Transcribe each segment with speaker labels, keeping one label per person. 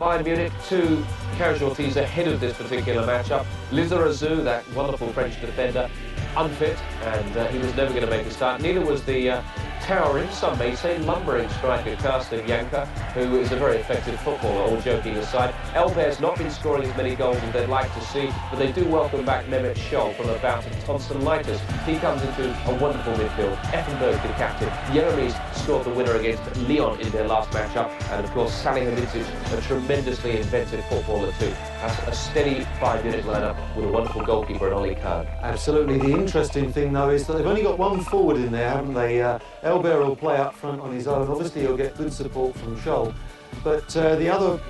Speaker 1: Bayern Munich, 2 casualties ahead of this particular matchup. Lizarazu, that wonderful French defender, unfit, and he was never going to make a start. Neither was the towering, some may say, lumbering striker Carsten Janker, who is a very effective footballer, all joking aside. Elber's not been scoring as many goals as they'd like to see, but they do welcome back Mehmet Scholl from a bout of tonsillitis. He comes into a wonderful midfield. Effenberg, the captain. Jeremies scored the winner against Lyon in their last matchup, and of course Salihamidzic, a tremendously inventive footballer too. That's a steady 5-minute lineup with a wonderful goalkeeper, Oli Kahn.
Speaker 2: Absolutely. The interesting thing though is that they've only got one forward in there, haven't they? Elber will play up front on his own. Obviously he'll get good support from Scholl, but the other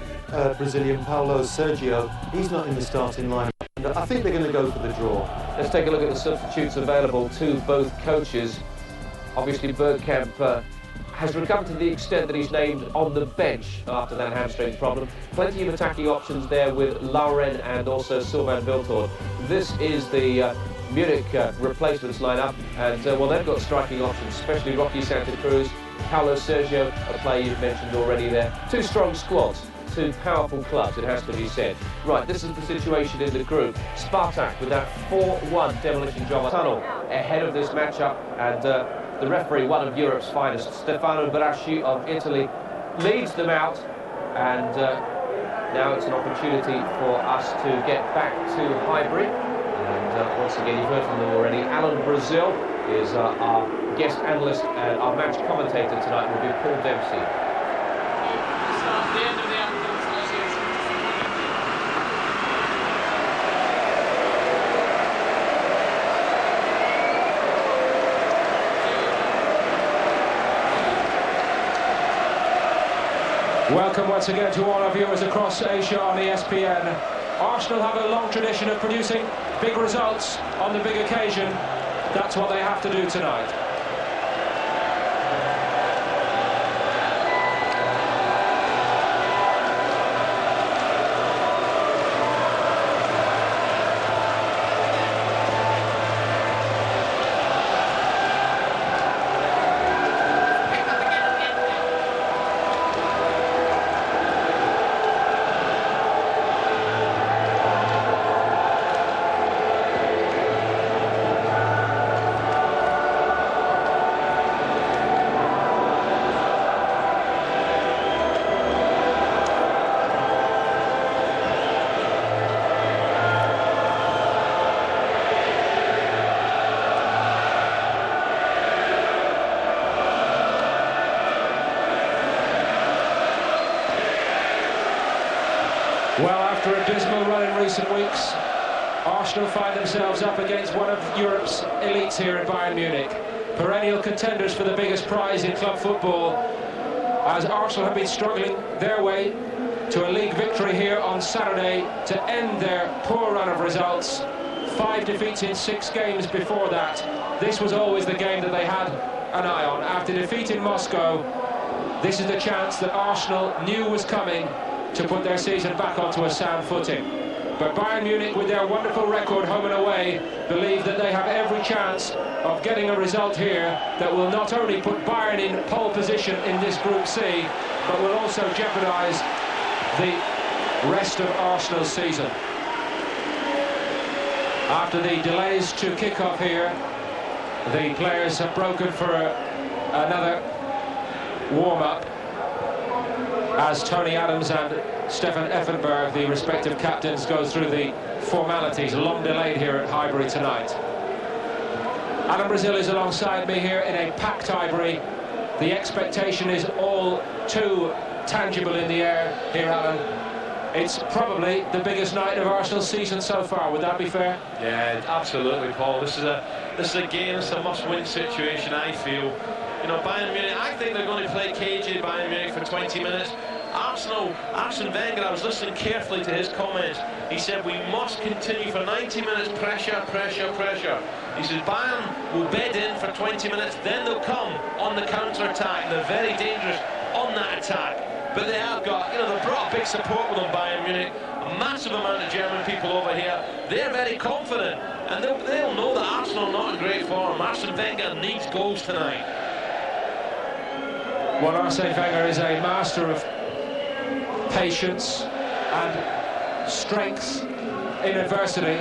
Speaker 2: Brazilian, Paulo Sergio, he's not in the starting line. I think they're going to go for the draw.
Speaker 1: Let's take a look at the substitutes available to both coaches. Obviously Bergkamp has recovered to the extent that he's named on the bench after that hamstring problem. Plenty of attacking options there with Lauren and also Sylvain Wiltord. This is the Munich replacements lineup, and well, they've got striking options, especially Rocky Santa Cruz, Paulo Sergio, a player you've mentioned already there. 2 strong squads, 2 powerful clubs, it has to be said. Right, this is the situation in the group. Spartak with that 4-1 demolition job tunnel ahead of this matchup, and the referee, one of Europe's finest, Stefano Braschi of Italy, leads them out, and now it's an opportunity for us to get back to Highbury. And once again, you've heard from them already. Alan Brazil is our guest analyst, and our match commentator tonight will be Paul Dempsey.
Speaker 3: Welcome once again to all our viewers across Asia on ESPN. Arsenal have a long tradition of producing big results on the big occasion. That's what they have to do tonight. Well, after a dismal run in recent weeks, Arsenal find themselves up against one of Europe's elites here at Bayern Munich. Perennial contenders for the biggest prize in club football, as Arsenal have been struggling their way to a league victory here on Saturday to end their poor run of results. 5 defeats in 6 games before that. This was always the game that they had an eye on. After defeat in Moscow, this is the chance that Arsenal knew was coming to put their season back onto a sound footing. But Bayern Munich, with their wonderful record home and away, believe that they have every chance of getting a result here that will not only put Bayern in pole position in this Group C, but will also jeopardise the rest of Arsenal's season. After the delays to kick off here, the players have broken for another warm-up, as Tony Adams and Stefan Effenberg, the respective captains, go through the formalities, long delayed here at Highbury tonight. Alan Brazil is alongside me here in a packed Highbury. The expectation is all too tangible in the air here, Alan. It's probably the biggest night of Arsenal's season so far, would that be fair?
Speaker 4: Yeah, absolutely, Paul. This is a game, it's a must-win situation, I feel. You know, Bayern Munich, I think they're going to play cagey Bayern Munich for 20 minutes. Arsene Wenger, I was listening carefully to his comments. He said we must continue for 90 minutes, pressure, pressure, pressure. He says Bayern will bed in for 20 minutes, then they'll come on the counter-attack. They're very dangerous on that attack. But they have got, you know, they've brought big support with them, Bayern Munich. A massive amount of German people over here. They're very confident, and they'll know that Arsenal are not in great form. Arsene Wenger needs goals tonight.
Speaker 3: Well, Arsene Wenger is a master of patience and strength in adversity.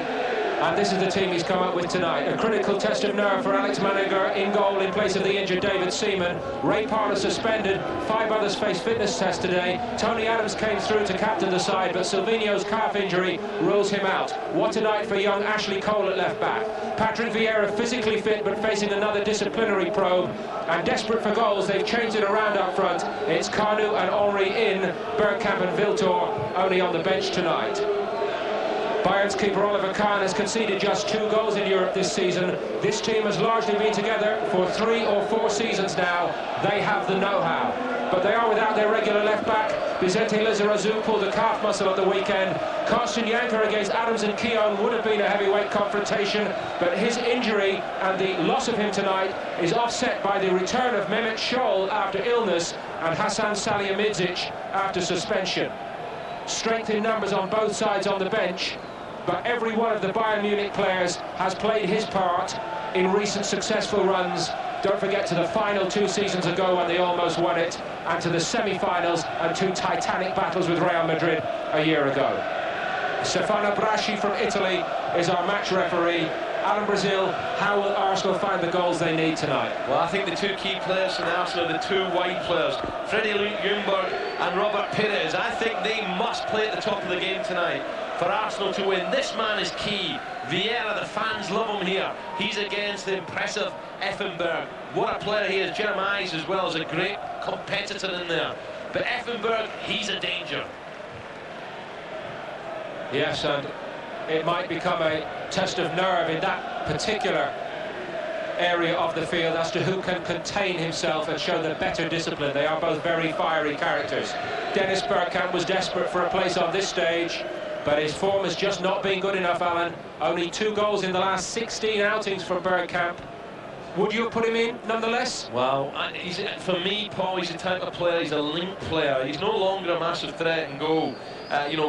Speaker 3: And this is the team he's come up with tonight. A critical test of nerve for Alex Manninger in goal in place of the injured David Seaman. Ray Parlour suspended. 5 others face fitness test today. Tony Adams came through to captain the side, but Silvinho's calf injury rules him out. What a night for young Ashley Cole at left back. Patrick Vieira physically fit but facing another disciplinary probe. And desperate for goals, they've changed it around up front. It's Kanu and Henry in, Bergkamp and Viltor only on the bench tonight. Bayern's keeper Oliver Kahn has conceded just 2 goals in Europe this season. This team has largely been together for 3 or 4 seasons now. They have the know-how. But they are without their regular left-back. Vicente Lizarazu pulled a calf muscle at the weekend. Carsten Janker against Adams and Keown would have been a heavyweight confrontation, but his injury and the loss of him tonight is offset by the return of Mehmet Scholl after illness and Hasan Salihamidzic after suspension. Strength in numbers on both sides on the bench, but every one of the Bayern Munich players has played his part in recent successful runs. Don't forget to the final 2 seasons ago when they almost won it, and to the semi-finals and 2 titanic battles with Real Madrid a year ago. Stefano Braschi from Italy is our match referee. Alan Brazil, how will Arsenal find the goals they need tonight?
Speaker 4: Well, I think the 2 key players from Arsenal are the 2 wide players, Freddie Ljungberg and Robert Pires. I think they must play at the top of the game tonight for Arsenal to win. This man is key. Vieira, the fans love him here. He's against the impressive Effenberg. What a player he is. Jeremiah as well is a great competitor in there. But Effenberg, he's a danger.
Speaker 3: Yes, and it might become a test of nerve in that particular area of the field as to who can contain himself and show the better discipline. They are both very fiery characters. Dennis Bergkamp was desperate for a place on this stage, but his form has just not been good enough, Alan. Only 2 goals in the last 16 outings for Bergkamp. Would you put him in nonetheless?
Speaker 4: Well, for me, Paul, he's the type of player, he's a link player. He's no longer a massive threat and goal,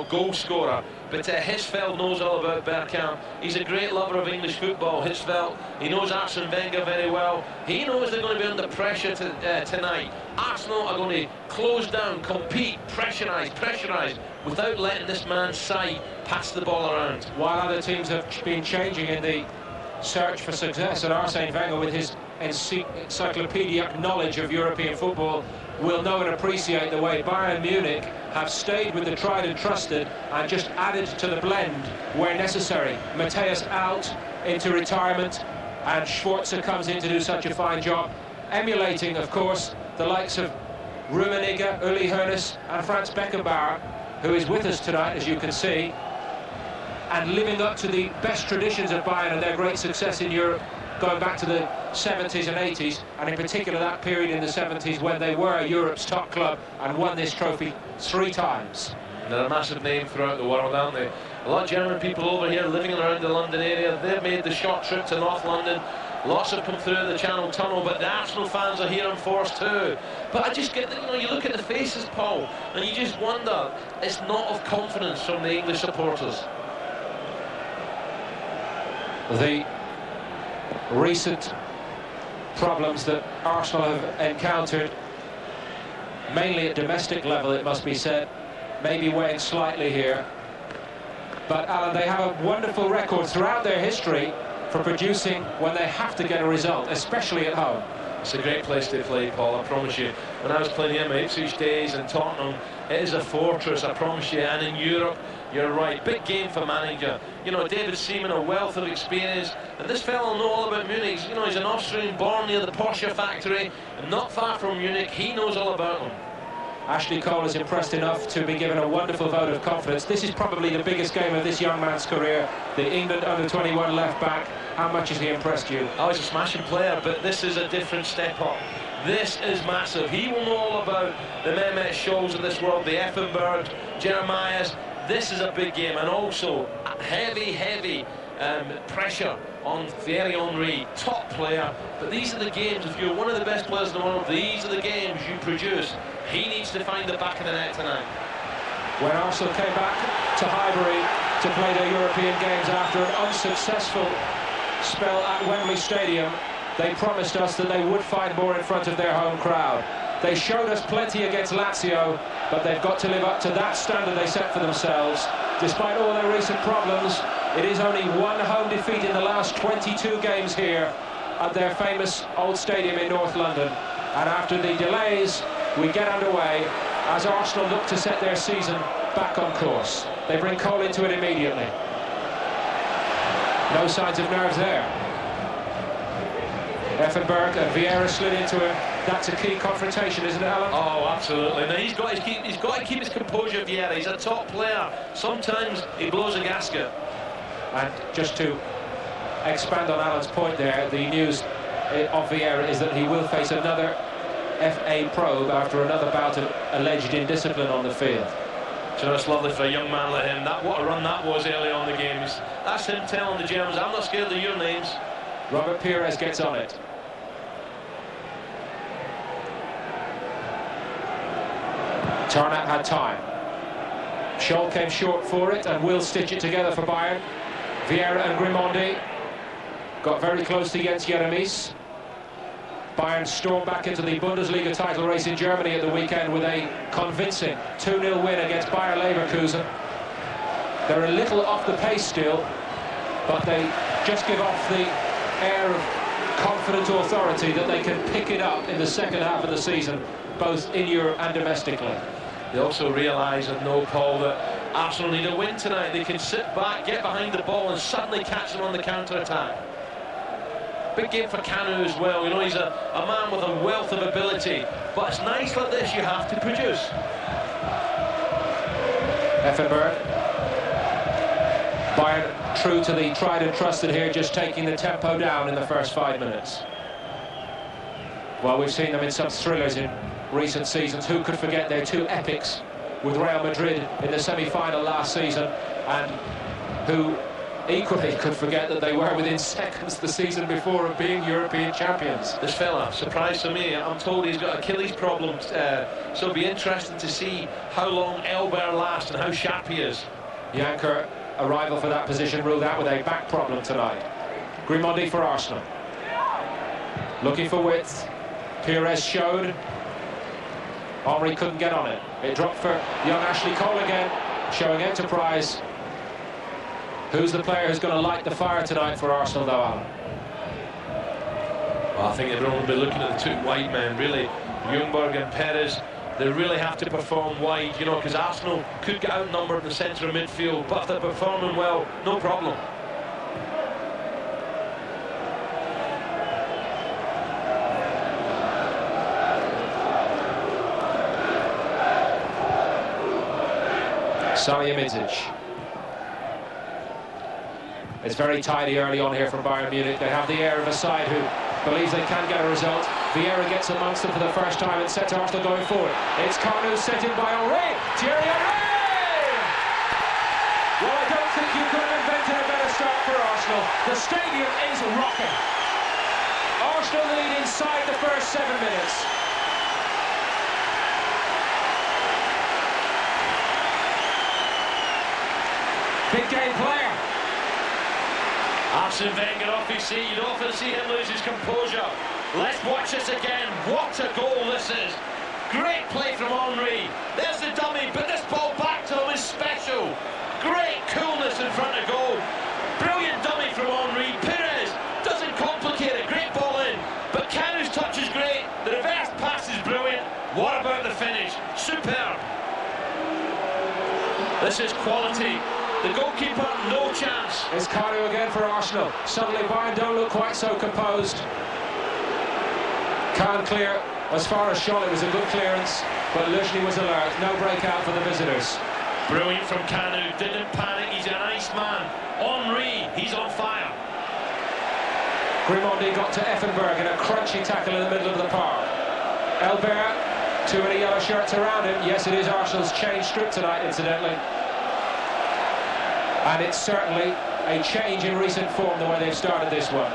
Speaker 4: goal scorer. But Hirschfeld knows all about Bergkamp. He's a great lover of English football, Hirschfeld. He knows Arsene Wenger very well. He knows they're going to be under pressure tonight. Arsenal are going to close down, compete, pressurise, without letting this man's side pass the ball around.
Speaker 3: While other teams have been changing in the search for success, and Arsene Wenger, with his encyclopedic knowledge of European football, will know and appreciate the way Bayern Munich have stayed with the tried and trusted and just added to the blend where necessary. Mateus out into retirement, and Schwarzer comes in to do such a fine job, emulating, of course, the likes of Rummenigge, Uli Hoeneß and Franz Beckenbauer, who is with us tonight, as you can see, and living up to the best traditions of Bayern and their great success in Europe, going back to the 70s and 80s, and in particular that period in the 70s when they were Europe's top club and won this trophy 3 times.
Speaker 4: They're a massive name throughout the world, aren't they? A lot of German people over here living around the London area. They've made the short trip to North London. Lots have come through the Channel Tunnel, but the Arsenal fans are here in force too. But I just get, you look at the faces, Paul, and you just wonder, it's not of confidence from the English supporters.
Speaker 3: The recent problems that Arsenal have encountered, mainly at domestic level, it must be said, maybe weighing slightly here. But Alan, they have a wonderful record throughout their history for producing when they have to get a result, especially at home.
Speaker 4: It's a great place to play, Paul, I promise you. When I was playing here in my Ipswich days in Tottenham, it is a fortress, I promise you. And in Europe, you're right, big game for manager. David Seaman, a wealth of experience, and this fellow know all about Munich. He's an Austrian born near the Porsche factory, and not far from Munich. He knows all about them.
Speaker 3: Ashley Cole is impressed enough to be given a wonderful vote of confidence. This is probably the biggest game of this young man's career. The England under-21 left-back. How much has he impressed you?
Speaker 4: Oh, he's a smashing player, but this is a different step up. This is massive. He will know all about the Mehmet Scholls of this world, the Effenberg, Jeremiah's. This is a big game, and also heavy pressure on Thierry Henry, top player. But these are the games, if you're one of the best players in the world, these are the games you produce. He needs to find the back of the net tonight.
Speaker 3: When Arsenal came back to Highbury to play their European games after an unsuccessful spell at Wembley Stadium, they promised us that they would find more in front of their home crowd. They showed us plenty against Lazio, but they've got to live up to that standard they set for themselves. Despite all their recent problems, it is only one home defeat in the last 22 games here at their famous old stadium in North London. And after the delays, we get underway as Arsenal look to set their season back on course. They bring Cole into it immediately. No signs of nerves there. Effenberg and Vieira slid into him. That's a key confrontation, isn't it, Alan?
Speaker 4: Oh, absolutely. Now he's got to keep his composure, Vieira. He's a top player. Sometimes he blows a gasket.
Speaker 3: And just to expand on Alan's point there, the news of Vieira is that he will face another FA probe after another bout of alleged indiscipline on the field.
Speaker 4: You know, it's lovely for a young man like him. What a run that was early on in the games. That's him telling the Germans, I'm not scared of your names.
Speaker 3: Robert Pires gets on it. Tarnack had time. Scholl came short for it and will stitch it together for Bayern. Vieira and Grimondi got very close to Jens Jeremies. Bayern stormed back into the Bundesliga title race in Germany at the weekend with a convincing 2-0 win against Bayer Leverkusen. They're a little off the pace still, but they just give off the air of confident authority that they can pick it up in the second half of the season, both in Europe and domestically.
Speaker 4: They also realise and know, Paul, that Arsenal need a win tonight. They can sit back, get behind the ball and suddenly catch them on the counter-attack. Big game for Kanu as well. You know, he's a man with a wealth of ability, but it's nice like this you have to produce.
Speaker 3: Effenberg. Bayern true to the tried and trusted here, just taking the tempo down in the first 5 minutes. Well, we've seen them in some thrillers in recent seasons. Who could forget their two epics with Real Madrid in the semi-final last season, and who equally could forget that they were within seconds the season before of being European champions.
Speaker 4: This fella, surprise for me, I'm told he's got Achilles problems, so it'll be interesting to see how long Elber lasts and how sharp he is.
Speaker 3: Janker, a rival for that position, ruled out with a back problem tonight. Grimondi for Arsenal. Looking for width. Pires showed. Henry couldn't get on it. It dropped for young Ashley Cole again, showing enterprise. Who's the player who's going to light the fire tonight for Arsenal, though, Alan?
Speaker 4: Well, I think everyone will be looking at the two wide men, really. Ljungberg and Perez, they really have to perform wide, you know, because Arsenal could get outnumbered in the centre of midfield, but if they're performing well, no problem.
Speaker 3: Salihamidzic. It's very tidy early on here from Bayern Munich. They have the air of a side who believes they can get a result. Vieira gets amongst them for the first time and sets Arsenal going forward. It's Kanu set in by Henry. Thierry Henry! Well, I don't think you could have invented a better start for Arsenal. The stadium is rocking. Arsenal lead inside the first 7 minutes. Big game player.
Speaker 4: Arsene Wenger off his seat. You'd often see him lose his composure. Let's watch this again. What a goal this is. Great play from Henry. There's the dummy, but this ball back to him is special. Great coolness in front of goal. Brilliant dummy from Henry. Pires doesn't complicate it. Great ball in. But Kanu's touch is great. The reverse pass is brilliant. What about the finish? Superb. This is quality. The goalkeeper, no chance.
Speaker 3: It's Kanu again for Arsenal. Suddenly Bayern don't look quite so composed. Can't clear. As far as Scholl, it was a good clearance, but Luzhny was alert. No breakout for the visitors.
Speaker 4: Brilliant from Kanu. Didn't panic. He's a nice man. Henry, he's on fire.
Speaker 3: Grimondi got to Effenberg in a crunchy tackle in the middle of the park. Elber, two in a yellow shirts around him. Yes, it is Arsenal's change strip tonight, incidentally. And it's certainly a change in recent form, the way they've started this one.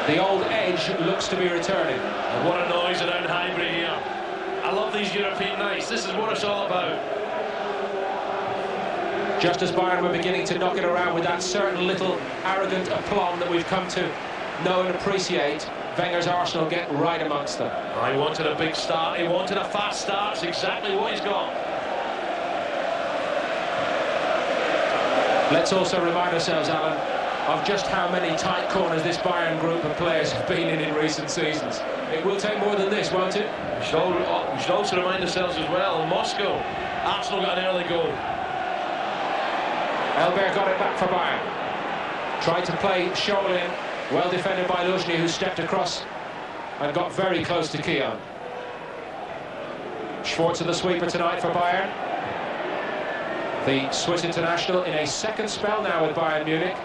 Speaker 3: The old edge looks to be returning.
Speaker 4: And what a noise around Highbury here. I love these European nights. This is what it's all about.
Speaker 3: Just as Bayern were beginning to knock it around with that certain little arrogant aplomb that we've come to know and appreciate, Wenger's Arsenal get right amongst them.
Speaker 4: He wanted a big start, he wanted a fast start. It's exactly what he's got.
Speaker 3: Let's also remind ourselves, Alan, of just how many tight corners this Bayern group of players have been in recent seasons. It will take more than this, won't it?
Speaker 4: We should also remind ourselves as well, in Moscow, Arsenal got an early goal.
Speaker 3: Elber got it back for Bayern. Tried to play Scholl in, well defended by Luzhny, who stepped across and got very close to Keown. Schwarzer the sweeper tonight for Bayern. The Swiss international in a second spell now with Bayern Munich.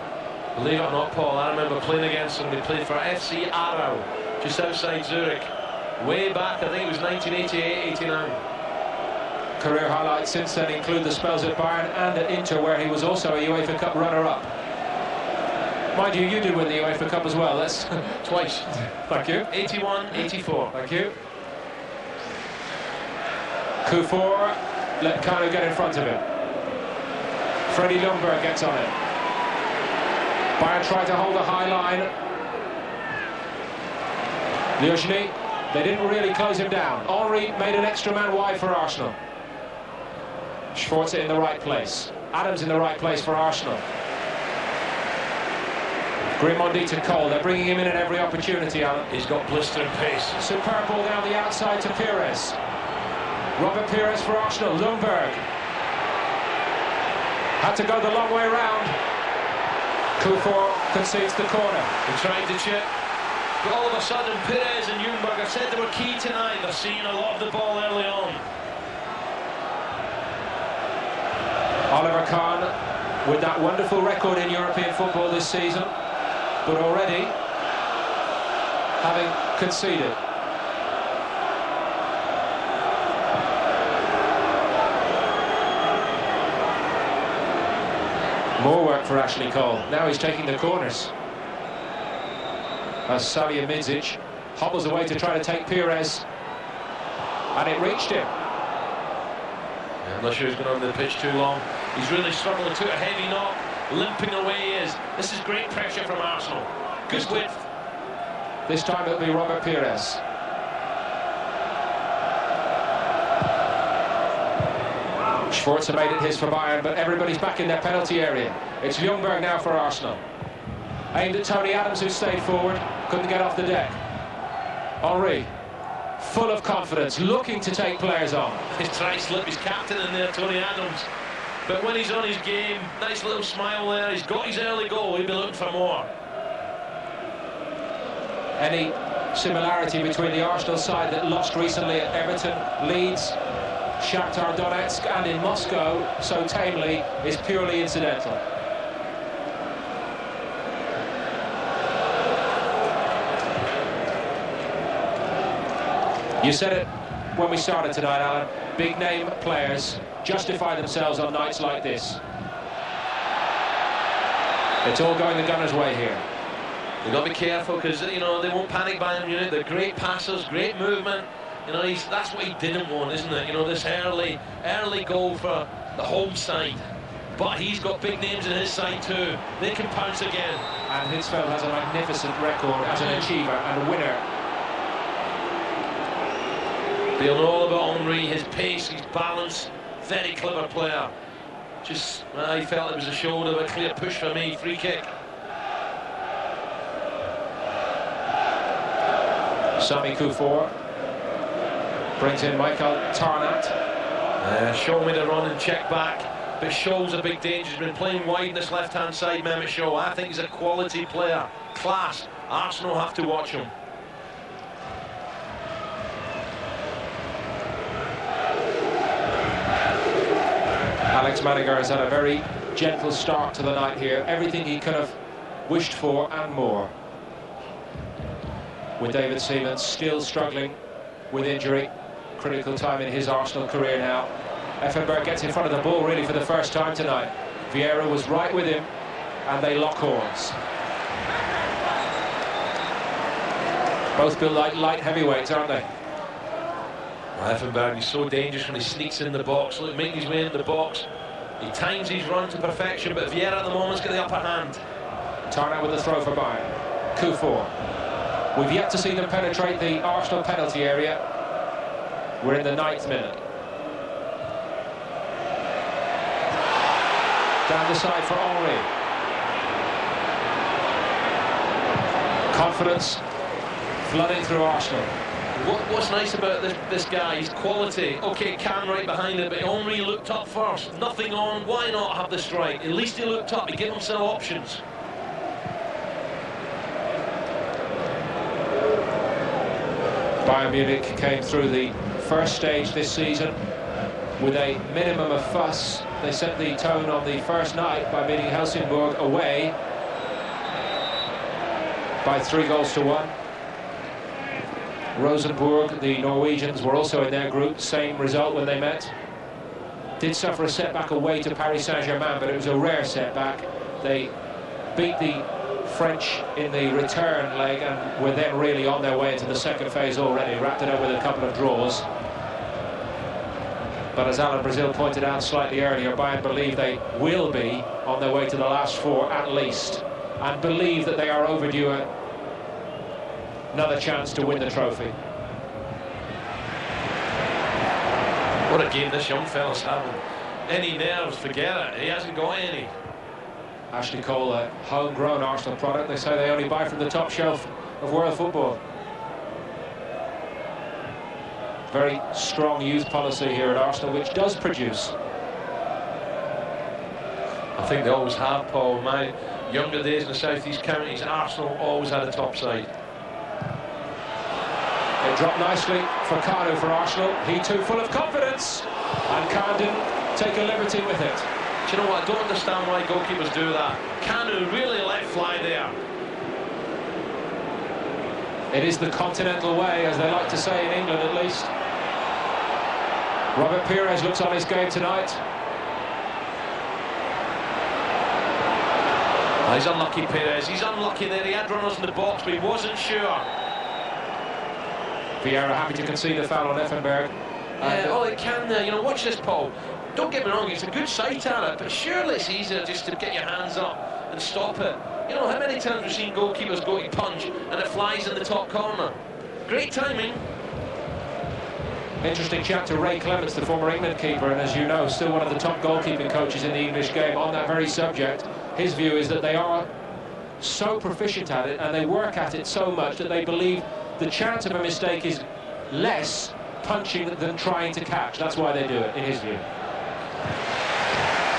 Speaker 4: Believe it or not, Paul, I remember playing against them. They played for FC Aarau, just outside Zurich. Way back, I think it was 1988-89.
Speaker 3: Career highlights since then include the spells at Bayern and at Inter, where he was also a UEFA Cup runner-up. Mind you, you did win the UEFA Cup as well. That's
Speaker 4: twice.
Speaker 3: Thank you.
Speaker 4: 81, 84.
Speaker 3: Thank you. Kufor let Kanu get in front of him. Freddie Ljungberg gets on it. Bayern tried to hold a high line. Luzhny, they didn't really close him down. Henry made an extra man wide for Arsenal. Schwarzer in the right place. Adams in the right place for Arsenal. Grimondi to Cole. They're bringing him in at every opportunity, Alan.
Speaker 4: He's got blistering pace.
Speaker 3: Superb ball down the outside to Pires. Robert Pires for Arsenal. Ljungberg had to go the long way round. Kufor concedes the corner.
Speaker 4: He tried to chip, but all of a sudden Pires and Ljungberg, I said they were key tonight. They're seeing a lot of the ball early on.
Speaker 3: Oliver Kahn with that wonderful record in European football this season, but already having conceded. More work for Ashley Cole. Now he's taking the corners. As Salihamidzic hobbles away to try to take Pires, and it reached him.
Speaker 4: I'm not sure he's been on the pitch too long. He's really struggled, took a heavy knock, limping away he is. This is great pressure from Arsenal. Good width.
Speaker 3: This time it'll be Robert Pires. Schwarzer made it his for Bayern, but everybody's back in their penalty area. It's Ljungberg now for Arsenal. Aimed at Tony Adams, who stayed forward, couldn't get off the deck. Henry, full of confidence, looking to take players on.
Speaker 4: He's trying to slip his captain in there, Tony Adams. But when he's on his game, nice little smile there, he's got his early goal, he'll be looking for more.
Speaker 3: Any similarity between the Arsenal side that lost recently at Everton, Leeds, Shakhtar Donetsk and in Moscow so tamely is purely incidental. You said it when we started tonight, Alan. Big name players justify themselves on nights like this. It's all going the Gunners' way here.
Speaker 4: They've got to be careful because, you know, they won't panic Bayern Munich. They're great passers, great movement. You know, that's what he didn't want, isn't it? You know, this early goal for the home side. But he's got big names in his side too. They can pounce again.
Speaker 3: And Hitzfeld has a magnificent record as an achiever and a winner.
Speaker 4: They'll know all about Henry, his pace, his balance. Very clever player. Just, I felt it was a shoulder, a clear push for me. Free kick.
Speaker 3: Sami Kufor brings in Michael Tarnat.
Speaker 4: Shaw made a run and check back, but Shaw's a big danger. He's been playing wide in this left-hand side, Mehmet Shaw. I think he's a quality player. Class. Arsenal have to watch him.
Speaker 3: Alex Madiger has had a very gentle start to the night here. Everything he could have wished for and more. With David Seaman still struggling with injury. Critical time in his Arsenal career now. Effenberg gets in front of the ball really for the first time tonight. Vieira was right with him and they lock horns. Both built like light heavyweights, aren't they?
Speaker 4: Effenberg, he's so dangerous when he sneaks in the box. Look, making his way into the box. He times his run to perfection, but Vieira at the moment's got the upper hand.
Speaker 3: Tarnat with the throw for Bayern. Kufor. We've yet to see them penetrate the Arsenal penalty area. We're in the 9th minute. Down the side for Henry. Confidence flooding through Arsenal.
Speaker 4: What's nice about this guy, his quality. Okay, Can right behind it, but Henry looked up first. Nothing on, why not have the strike? At least he looked up, he gave himself options.
Speaker 3: Bayern Munich came through the first stage this season with a minimum of fuss. They set the tone on the first night by beating Helsingborg away by 3-1. Rosenborg, the Norwegians, were also in their group, same result when they met. Did suffer a setback away to Paris Saint-Germain, but it was a rare setback. They beat the French in the return leg and were then really on their way into the second phase already, wrapped it up with a couple of draws. But as Alan Brazil pointed out slightly earlier, Bayern believe they will be on their way to the last 4 at least, and believe that they are overdue another chance to win the trophy.
Speaker 4: What a game this young fella's having. Any nerves, forget it. He hasn't got any.
Speaker 3: Ashley Cole, a homegrown Arsenal product. They say they only buy from the top shelf of world football. Very strong youth policy here at Arsenal, which does produce.
Speaker 4: I think they always have, Paul. In my younger days in the South East counties, Arsenal always had a top side.
Speaker 3: It dropped nicely for Kanu for Arsenal. He too full of confidence, and Khan didn't take a liberty with it.
Speaker 4: Do you know what? I don't understand why goalkeepers do that. Kanu really let fly there.
Speaker 3: It is the continental way, as they like to say in England at least. Robert Pires looks on his game tonight.
Speaker 4: Oh, he's unlucky, Pires. He's unlucky there. He had runners in the box, but he wasn't sure.
Speaker 3: Vieira happy to concede a foul on Effenberg.
Speaker 4: Oh, it can there. You know, watch this, Paul. Don't get me wrong, it's a good sight at it, but surely it's easier just to get your hands up and stop it. You know, how many times we've seen goalkeepers go to punch and it flies in the top corner? Great timing.
Speaker 3: Interesting chat to Ray Clements, the former England keeper, and as you know, still one of the top goalkeeping coaches in the English game on that very subject. His view is that they are so proficient at it and they work at it so much that they believe the chance of a mistake is less punching than trying to catch. That's why they do it, in his view.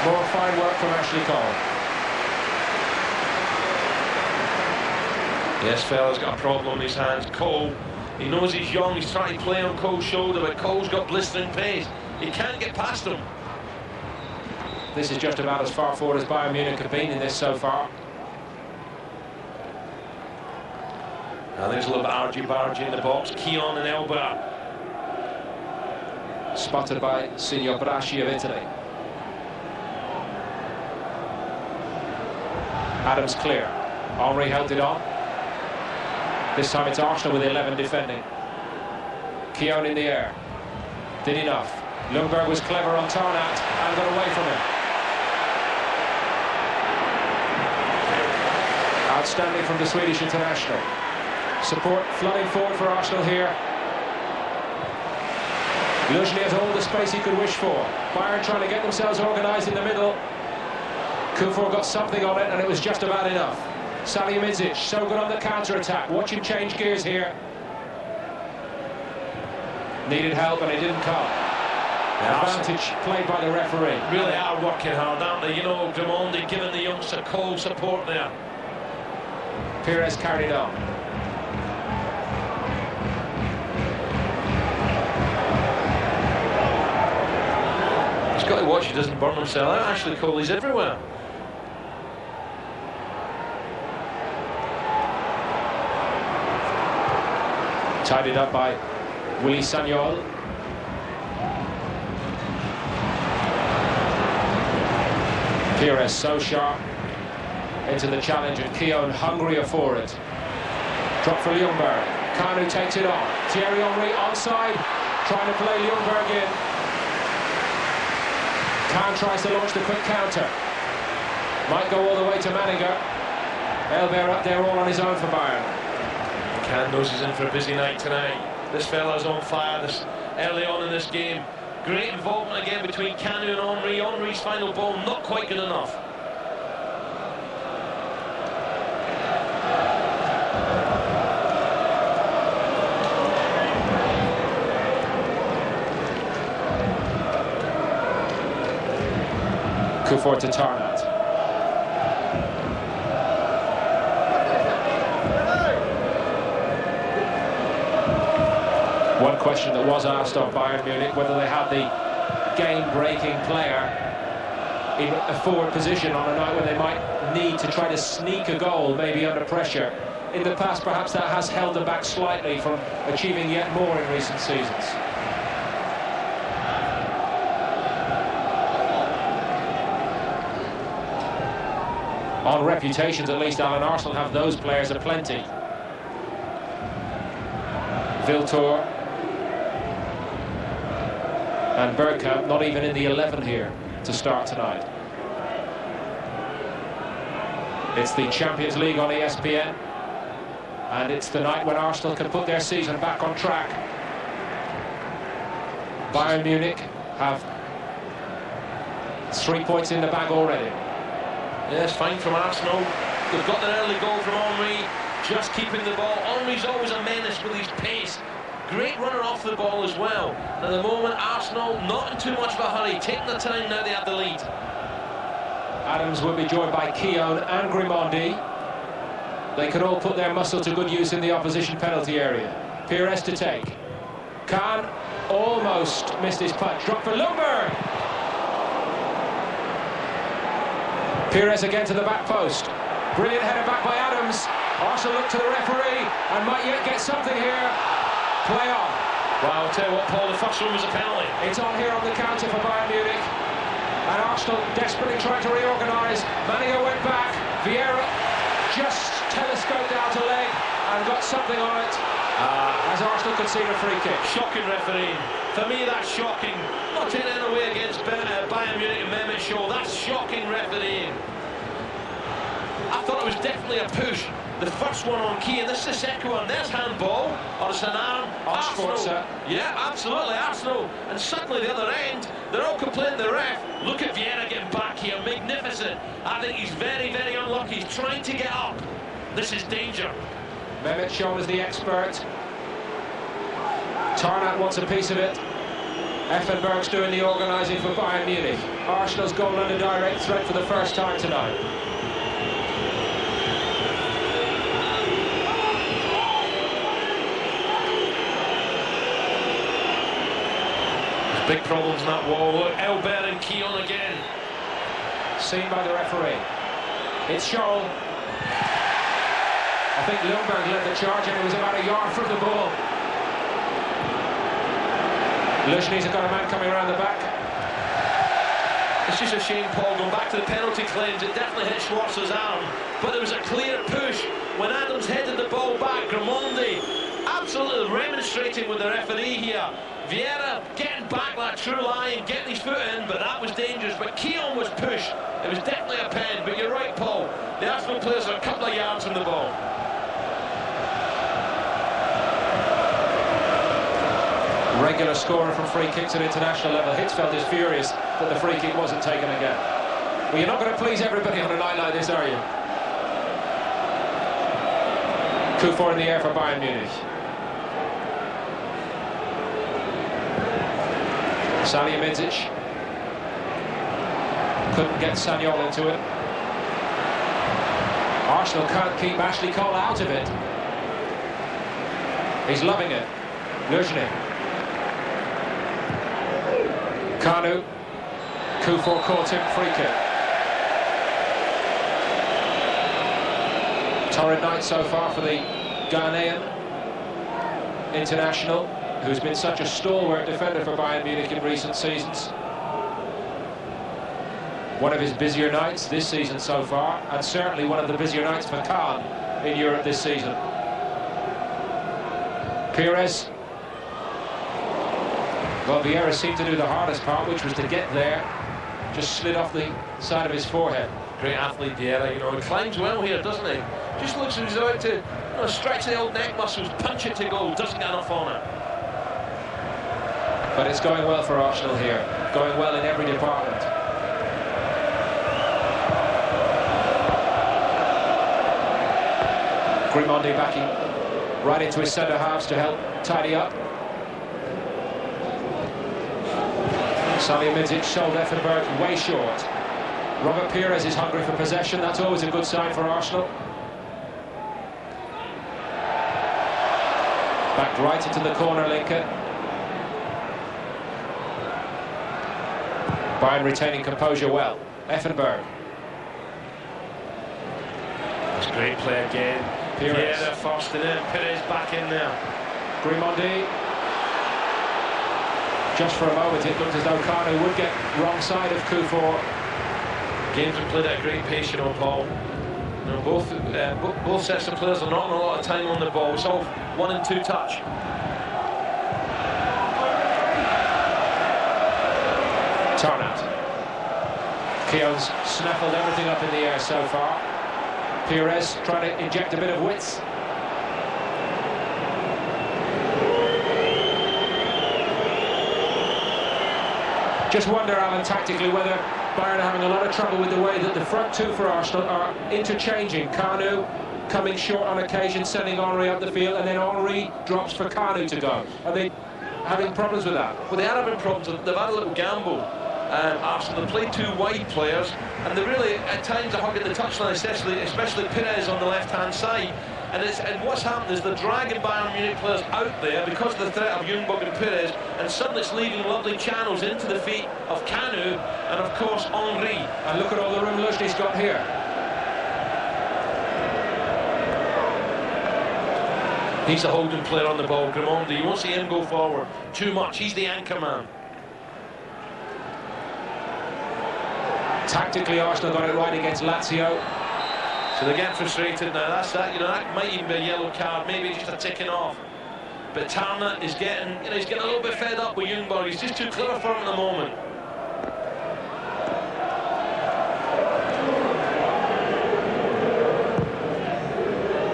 Speaker 3: More fine work from Ashley Cole.
Speaker 4: Yes, fella's got a problem on his hands. Cole, he knows he's young, he's trying to play on Cole's shoulder, but Cole's got blistering pace. He can't get past him.
Speaker 3: This is just about as far forward as Bayern Munich have been in this so far.
Speaker 4: Now there's a little bit argy-bargy in the box. Keon and Elba.
Speaker 3: Spotted by Signor Braschi of Italy. Adams clear. Henry held it on. This time it's Arsenal with 11 defending. Keown in the air. Did enough. Lundberg was clever on Tarnat and got away from him. Outstanding from the Swedish international. Support flooding forward for Arsenal here. Luzhny has all the space he could wish for. Bayern trying to get themselves organised in the middle. Kufor got something on it and it was just about enough. Salihamidzic, so good on the counter-attack. Watch him change gears here. Needed help and it didn't come. Advantage played by the referee.
Speaker 4: Really are working hard, aren't they? You know, Grimondi giving the youngster Cole support there.
Speaker 3: Pires carried on.
Speaker 4: He's got to watch he doesn't burn himself out. Ashley Cole, he's everywhere.
Speaker 3: Tidied up by Willy Sagnol. Pires so sharp into the challenge and Keown hungrier for it. Drop for Ljungberg. Kanu takes it on. Thierry Henry onside, trying to play Ljungberg in. Khan tries to launch the quick counter. Might go all the way to Manninger. Elber up there all on his own for Bayern.
Speaker 4: Cuplikan knows he's in for a busy night tonight. This fella's on fire this early on in this game. Great involvement again between Kanu and Henry. Henry's final ball not quite good enough.
Speaker 3: Kufor to Tarnat. One question that was asked of Bayern Munich, whether they had the game-breaking player in a forward position on a night when they might need to try to sneak a goal, maybe under pressure. In the past, perhaps that has held them back slightly from achieving yet more in recent seasons. On reputations, at least, Alan, Arsenal have those players aplenty. Viltor and Bergkamp not even in the 11 here to start tonight. It's the Champions League on ESPN, and it's the night when Arsenal can put their season back on track. Bayern Munich have 3 points in the bag already.
Speaker 4: Yes, fine from Arsenal. They've got their early goal from Henry, just keeping the ball. Henry's always a menace with his pace. Great runner off the ball as well. At the moment, Arsenal not in too much of a hurry, taking the time now they have the lead.
Speaker 3: Adams will be joined by Keown and Grimondi. They can all put their muscle to good use in the opposition penalty area. Pires to take. Khan almost missed his putt. Drop for Ljungberg. Pires again to the back post. Brilliant header back by Adams. Arsenal look to the referee and might yet get something here. Play on.
Speaker 4: Well, I'll tell you what, Paul, the first one was a penalty.
Speaker 3: It's on here on the counter for Bayern Munich. And Arsenal desperately trying to reorganise. Manio went back. Vieira just telescoped out a leg and got something on it. As Arsenal concede a free kick.
Speaker 4: Shocking refereeing. For me, that's shocking. Not taking it away against Bayern Munich and Mehmet Scholl. That's shocking refereeing. I thought it was definitely a push. The first one on Key, and this is the second one. There's handball, or it's an arm. Arsenal. Yeah, absolutely, Arsenal. And suddenly the other end, they're all complaining the ref. Look at Vieira getting back here, magnificent. I think he's very, very unlucky. He's trying to get up. This is danger.
Speaker 3: Mehmet Scholl is the expert. Tarnat wants a piece of it. Effenberg's doing the organising for Bayern Munich. Arsenal's goal under direct threat for the first time tonight.
Speaker 4: Big problems in that wall. Look, Elbert and Keown again.
Speaker 3: Seen by the referee. It's Scholl. I think Ljungberg led the charge and he was about a yard from the ball. Luzhny's got a man coming around the back.
Speaker 4: It's just a shame, Paul, going back to the penalty claims, it definitely hit Schwartz's arm, but there was a clear push when Adams headed the ball back. Grimondi absolutely remonstrating with the referee here. Vieira getting back that true line and getting his foot in, but that was dangerous. But Keown was pushed. It was definitely a pen, but you're right, Paul. The Arsenal players are a couple of yards from the ball.
Speaker 3: Regular scorer from free kicks at international level. Hitzfeld is furious that the free kick wasn't taken again. Well, you're not going to please everybody on a night like this, are you? Kufor in the air for Bayern Munich. Salihamidzic couldn't get Sanyol into it. Arsenal can't keep Ashley Cole out of it. He's loving it. Luzhny. Kanu. Kufor caught him, free kick. Torrid night so far for the Ghanaian international, who's been such a stalwart defender for Bayern Munich in recent seasons. One of his busier nights this season so far, and certainly one of the busier nights for Khan in Europe this season. Pires. Well, Vieira seemed to do the hardest part, which was to get there. Just slid off the side of his forehead.
Speaker 4: Great athlete, Vieira, you know, he climbs well here, doesn't he? Just looks as he's about to know, stretch the old neck muscles, punch it to goal, doesn't get enough on it.
Speaker 3: But it's going well for Arsenal here, going well in every department. Grimondi backing right into his centre halves to help tidy up. Salihamidzic sold Effenberg way short. Robert Pires is hungry for possession. That's always a good sign for Arsenal. Backed right into the corner, Lincoln. Bayern retaining composure well. Effenberg.
Speaker 4: That's great play again.
Speaker 3: Pires.
Speaker 4: Yeah, they're first and then Pires back in there.
Speaker 3: Grimondi. Just for a moment it looked as though Kanu would get wrong side of Kufor.
Speaker 4: Games have played at a great pace, you know, Paul. You know, both sets of players are not a lot of time on the ball. It's all 1 and 2 touch.
Speaker 3: Tarnat. Keown's snaffled everything up in the air so far. Pires trying to inject a bit of width. Just wonder, Alan, tactically whether Bayern are having a lot of trouble with the way that the front two for Arsenal are interchanging. Kanu coming short on occasion, sending Henry up the field, and then Henry drops for Kanu to go. Are they having problems with that?
Speaker 4: Well, they are having problems. They've had a little gamble. Arsenal play 2 wide players, and they really, at times, are hugging the touchline, especially Pires on the left-hand side. And what's happened is they're dragging Bayern Munich players out there because of the threat of Ljungberg and Pires, and suddenly it's leaving lovely channels into the feet of Kanu and, of course, Henry.
Speaker 3: And look at all the room Luzhny's got here.
Speaker 4: He's the holding player on the ball, Grimondi. You won't see him go forward too much. He's the anchor man.
Speaker 3: Tactically, Arsenal got it right against Lazio.
Speaker 4: So they're getting frustrated now. That's that. You know, that might even be a yellow card, maybe just a ticking off. But Tarnat is getting, you know, he's getting a little bit fed up with Ljungberg. He's just too clever for him at the moment.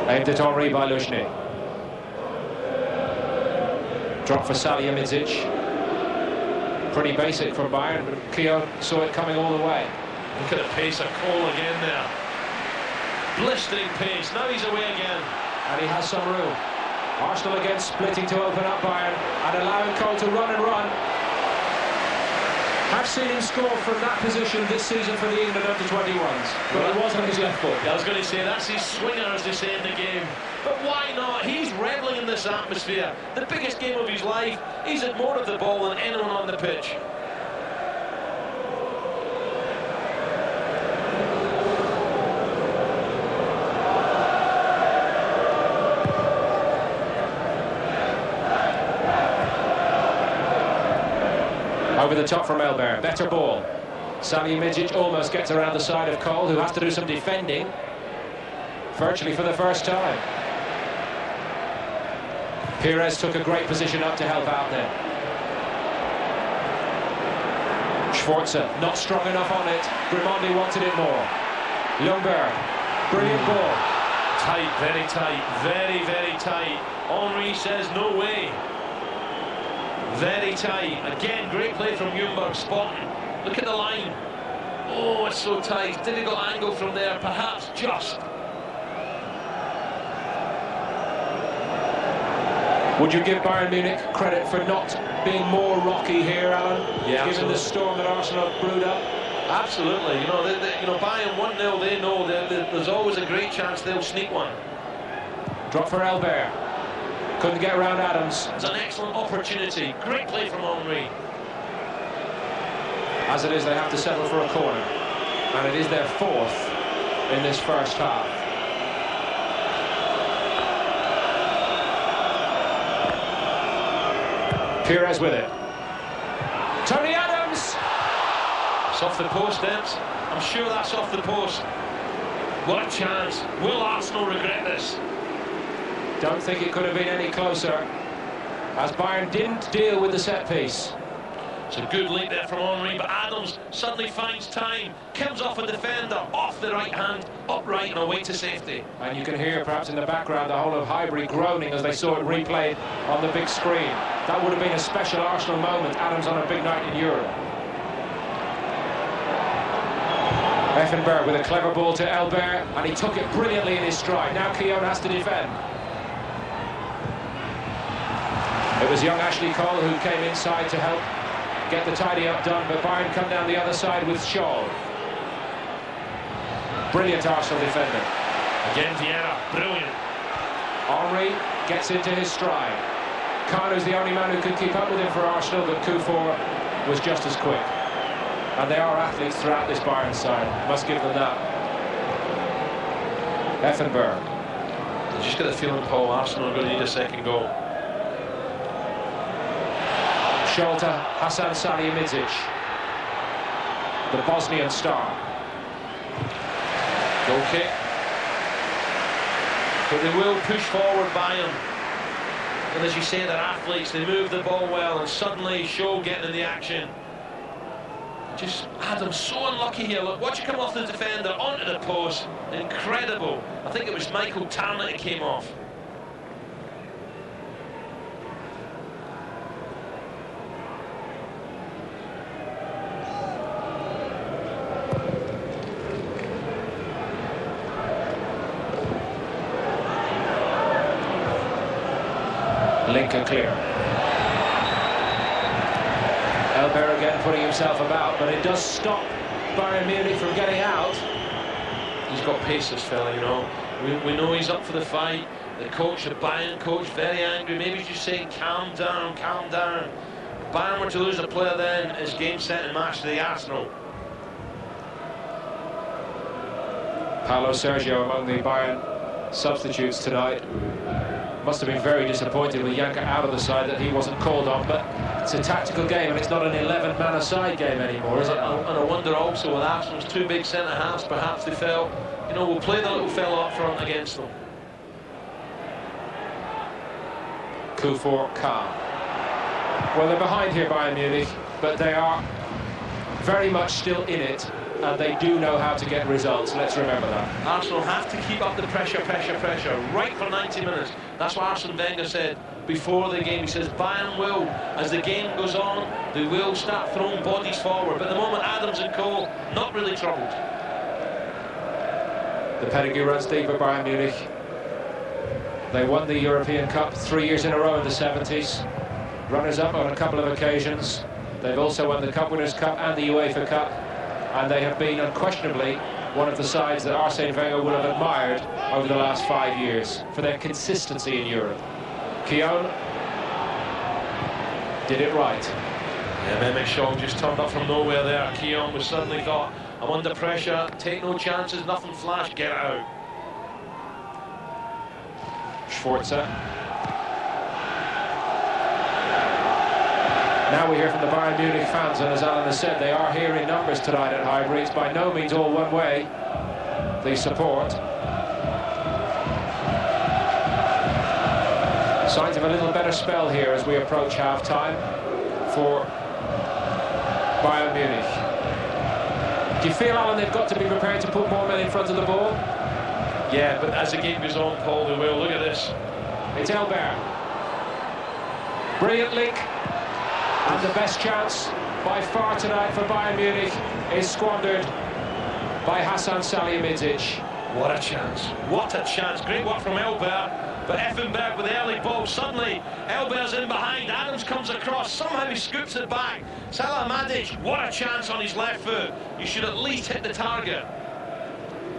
Speaker 3: Aimed at Henry by Luzhny. Drop for Salihamidzic. Pretty basic from Bayern, but Keown saw it coming all the way.
Speaker 4: Look at the pace of Cole again there. Blistering pace. Now he's away again.
Speaker 3: And he has some room. Arsenal again splitting to open up Bayern and allowing Cole to run and run. I've seen him score from that position this season for the England under-21s, but it was on his left foot.
Speaker 4: I was going to say, that's his swinger, as they say in the game. But why not? He's reveling in this atmosphere. The biggest game of his life. He's had more of the ball than anyone on the pitch.
Speaker 3: Over the top from Elber, better ball. Salihamidzic almost gets around the side of Cole, who has to do some defending, virtually for the first time. Pires took a great position up to help out there. Schwarzer not strong enough on it. Grimondi wanted it more. Ljungberg, brilliant ball.
Speaker 4: Tight, very tight, very, very tight. Henry says no way. Very tight. Again, great play from Ljungberg, spotting. Look at the line. Oh, it's so tight. Difficult angle from there, perhaps just.
Speaker 3: Would you give Bayern Munich credit for not being more rocky here, Alan?
Speaker 4: Yeah,
Speaker 3: given the storm that Arsenal have brewed up?
Speaker 4: Absolutely. You know, Bayern 1-0, they know there's always a great chance they'll sneak one.
Speaker 3: Drop for Elber. Couldn't get around Adams.
Speaker 4: It's an excellent opportunity. Great play from Henry.
Speaker 3: As it is, they have to settle for a corner. And it is their 4th in this first half. Pires with it. Tony Adams!
Speaker 4: It's off the post, Debs. I'm sure that's off the post. What a chance. Will Arsenal regret this?
Speaker 3: Don't think it could have been any closer, as Bayern didn't deal with the set piece.
Speaker 4: It's a good leap there from Henry, but Adams suddenly finds time, kills off a defender, off the right hand, upright and away to safety.
Speaker 3: And you can hear perhaps in the background the whole of Highbury groaning as they saw it replayed on the big screen. That would have been a special Arsenal moment, Adams on a big night in Europe. Effenberg with a clever ball to Elbert, and he took it brilliantly in his stride. Now Keown has to defend. It was young Ashley Cole who came inside to help get the tidy-up done, but Bayern come down the other side with Scholl. Brilliant Arsenal defender.
Speaker 4: Again Vieira, brilliant.
Speaker 3: Henry gets into his stride. Kanu's the only man who could keep up with him for Arsenal, but Kufor was just as quick. And they are athletes throughout this Bayern side. Must give them that. Effenberg.
Speaker 4: I just get the feeling, Paul, Arsenal are going to need a second goal.
Speaker 3: Scholta, Hasan Salihamidzic, the Bosnian star.
Speaker 4: Goal kick. But they will push forward Bayern. And as you say, they're athletes, they move the ball well, and suddenly Shaw getting in the action. Just Adams so unlucky here. Look, watch it come off the defender onto the post. Incredible. I think it was Michael Tarnett that came off.
Speaker 3: Linker clear. Elbert again putting himself about, but it does stop Bayern Munich from getting out.
Speaker 4: He's got pace, this fella, you know. We know he's up for the fight. The coach, the Bayern coach, very angry. Maybe he's just saying, calm down, calm down. If Bayern were to lose a player then, it's game, set and match to the Arsenal.
Speaker 3: Paulo Sergio among the Bayern substitutes tonight. Must have been very disappointed with Janka out of the side that he wasn't called on, but it's a tactical game and it's not an 11-man-a-side game anymore, is it?
Speaker 4: And I wonder also with Arsenal's two big centre-halves, perhaps they felt, you know, we'll play the little fella up front against them.
Speaker 3: Kufor calm. Well, they're behind here, Bayern Munich, but they are very much still in it, and they do know how to get results. Let's remember that.
Speaker 4: Arsenal have to keep up the pressure, right for 90 minutes. That's what Arsene Wenger said before the game. He says Bayern will, as the game goes on, they will start throwing bodies forward. But at the moment, Adams and Cole, not really troubled.
Speaker 3: The pedigree runs deep at Bayern Munich. They won the European Cup 3 years in a row in the 70s. Runners-up on a couple of occasions. They've also won the Cup Winners' Cup and the UEFA Cup. And they have been unquestionably one of the sides that Arsene Wenger would have admired over the last 5 years for their consistency in Europe. Keown did it right.
Speaker 4: Yeah, Mehmet Scholl just turned up from nowhere there. Keown was suddenly thought, I'm under pressure, take no chances, nothing flash, get out.
Speaker 3: Schwarzer. Now we hear from the Bayern Munich fans, and as Alan has said, they are here in numbers tonight at Highbury. It's by no means all one way, the support. Signs of a little better spell here as we approach half-time for Bayern Munich. Do you feel, Alan, they've got to be prepared to put more men in front of the ball?
Speaker 4: Yeah, but as the game goes on, Paul, they will. Look at this.
Speaker 3: It's Elbert. Brilliant link. And the best chance by far tonight for Bayern Munich is squandered by Hasan Salihamidzic.
Speaker 4: What a chance. What a chance. Great work from Elbert. But Effenberg with the early ball. Suddenly, Elbert's in behind. Adams comes across. Somehow he scoops it back. Salihamidzic, what a chance on his left foot. You should at least hit the target.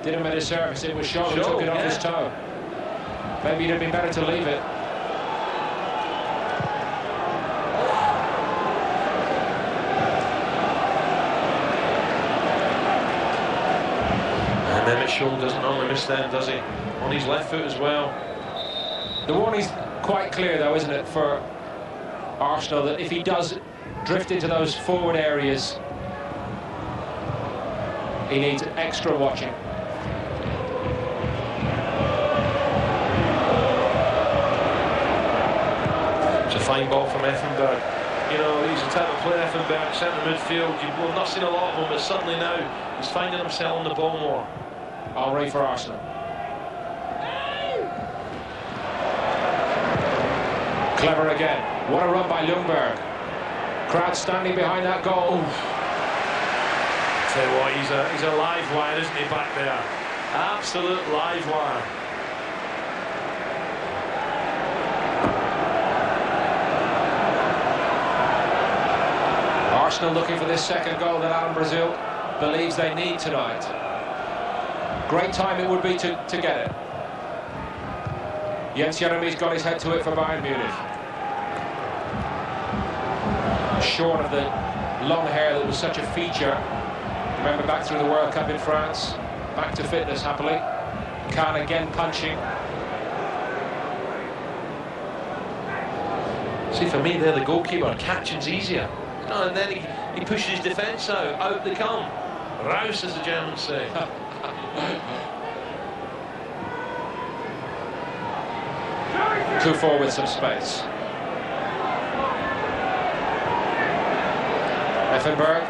Speaker 3: Did him a disservice. It was Shaw who took it off his toe. Maybe it'd have been better to leave it.
Speaker 4: Mehmet Scholl doesn't normally miss them, does he? On his left foot as well.
Speaker 3: The warning's quite clear, though, isn't it, for Arsenal, that if he does drift into those forward areas, he needs extra watching.
Speaker 4: It's a fine ball from Effenberg. You know, he's the type of player, Effenberg, centre midfield. We've not seen a lot of him, but certainly now he's finding himself on the ball more.
Speaker 3: Henry for Arsenal. Clever again. What a run by Ljungberg. Crowd standing behind that goal.
Speaker 4: Tell you what, he's a live wire, isn't he, back there? Absolute live wire.
Speaker 3: Arsenal looking for this second goal that Alan Brazil believes they need tonight. Great time it would be to get it. Jens Jeremy's got his head to it for Bayern Munich. Short of the long hair that was such a feature. Remember back through the World Cup in France. Back to fitness happily. Kahn again punching.
Speaker 4: See, for me, they're the goalkeeper. Catching's easier. You know, and then he pushes his defence out. Out they come. Raus, as the Germans say.
Speaker 3: Kufur with some space. Effenberg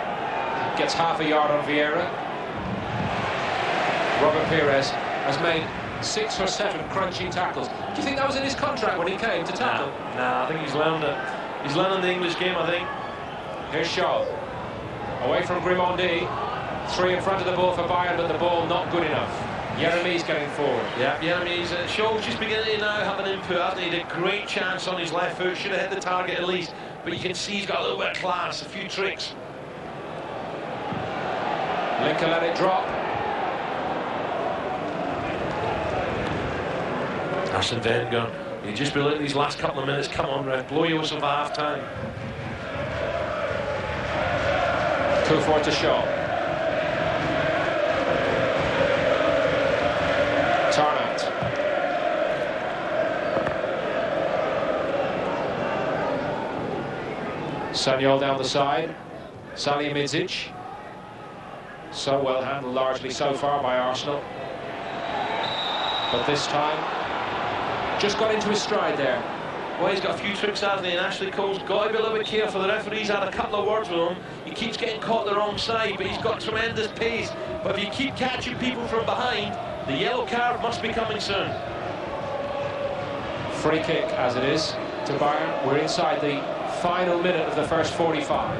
Speaker 3: gets half a yard on Vieira. Robert Pires has made 6 or 7 crunching tackles. Do you think that was in his contract when he came to tackle?
Speaker 4: Nah, I think he's learned it. He's learning the English game, I think.
Speaker 3: Here's Shaw. Away from Grimondi. 3 in front of the ball for Bayern, but the ball not good enough. Jeremy's getting forward.
Speaker 4: Yeah, Jeremy's Shaw's just beginning to now have an input, hasn't he? He had a great chance on his left foot, should have hit the target at least, but you can see he's got a little bit of class, a few tricks.
Speaker 3: Linker let it drop.
Speaker 4: Arsene Wenger, you just be letting these last couple of minutes, come on ref, blow your whistle for half time.
Speaker 3: Kufur to Shaw. Tarnat. Sanyol down the side. Salihamidzic. So well handled largely so far by Arsenal. But this time, just got into his stride there.
Speaker 4: Well, he's got a few tricks, hasn't he? And Ashley Cole's got to be a little bit careful. The referee's had a couple of words with him. He keeps getting caught the wrong side, but he's got tremendous pace. But if you keep catching people from behind, the yellow card must be coming soon.
Speaker 3: Free kick, as it is, to Bayern. We're inside the final minute of the first 45.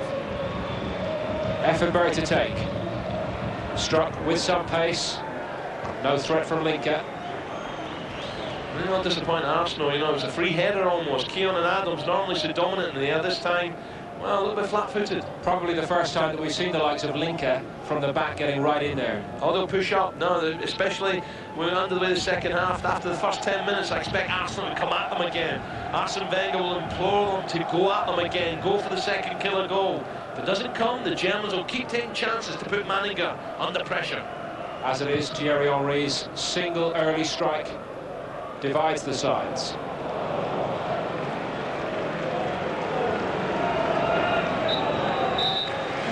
Speaker 3: Effenberg to take. Struck with some pace. No threat from Linker.
Speaker 4: Really not disappointing Arsenal, you know, it was a free header almost. Keown and Adams normally so dominant in the air, this time, well, a little bit flat-footed.
Speaker 3: Probably the first time that we've seen the likes of Linker from the back getting right in there.
Speaker 4: Oh, they'll push up, no, especially when we're under the way the second half. After the first 10 minutes, I expect Arsenal to come at them again. Arsene Wenger will implore them to go at them again, go for the second killer goal. If it doesn't come, the Germans will keep taking chances to put Manninger under pressure.
Speaker 3: As it is, Thierry Henry's single early strike divides the sides.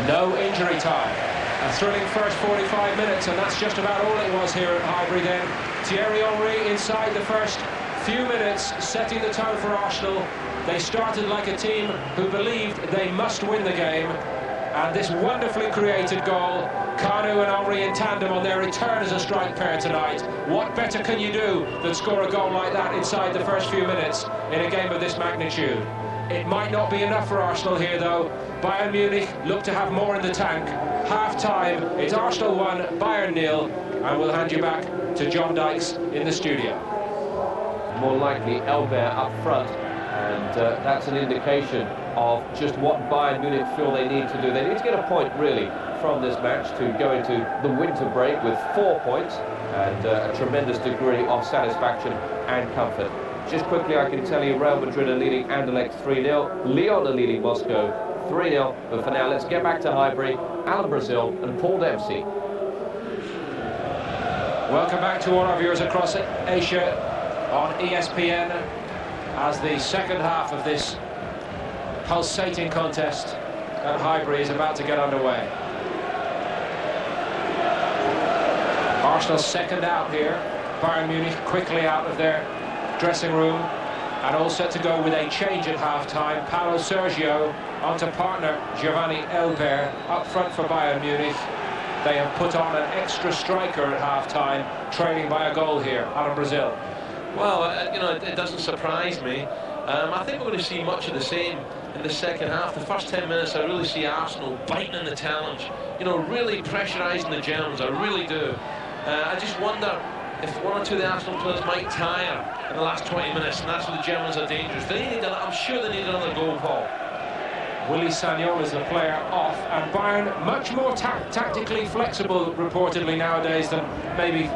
Speaker 3: No injury time. A thrilling first 45 minutes, and that's just about all it was here at Highbury then. Thierry Henry inside the first few minutes, setting the tone for Arsenal. They started like a team who believed they must win the game. And this wonderfully created goal, Kanu and Henry in tandem on their return as a strike pair tonight. What better can you do than score a goal like that inside the first few minutes in a game of this magnitude? It might not be enough for Arsenal here though. Bayern Munich look to have more in the tank. Half time, it's Arsenal 1, Bayern 0, and we'll hand you back to John Dykes in the studio.
Speaker 1: More likely Elbert up front, and that's an indication of just what Bayern Munich feel they need to do. They need to get a point really from this match to go into the winter break with 4 points and a tremendous degree of satisfaction and comfort. Just quickly, I can tell you Real Madrid are leading Anderlecht 3-0, Lyon are leading Moscow 3-0, but for now let's get back to Highbury, Alan Brazil and Paul Dempsey.
Speaker 3: Welcome back to all our viewers across Asia on ESPN as the second half of this pulsating contest at Highbury is about to get underway. Arsenal second out here. Bayern Munich quickly out of their dressing room and all set to go with a change at half-time. Paulo Sergio onto partner Giovanni Elber up front for Bayern Munich. They have put on an extra striker at half-time, trailing by a goal here out of Brazil.
Speaker 4: Well, you know, it doesn't surprise me. I think we're going to see much of the same in the second half. The first 10 minutes, I really see Arsenal biting in the challenge, you know, really pressurising the Germans. I really do. I just wonder if one or two of the Arsenal players might tire in the last 20 minutes, and that's when the Germans are dangerous. I'm sure they need another goal, Paul.
Speaker 3: Willy Sagnol is the player off, and Bayern much more tactically flexible, reportedly, nowadays than maybe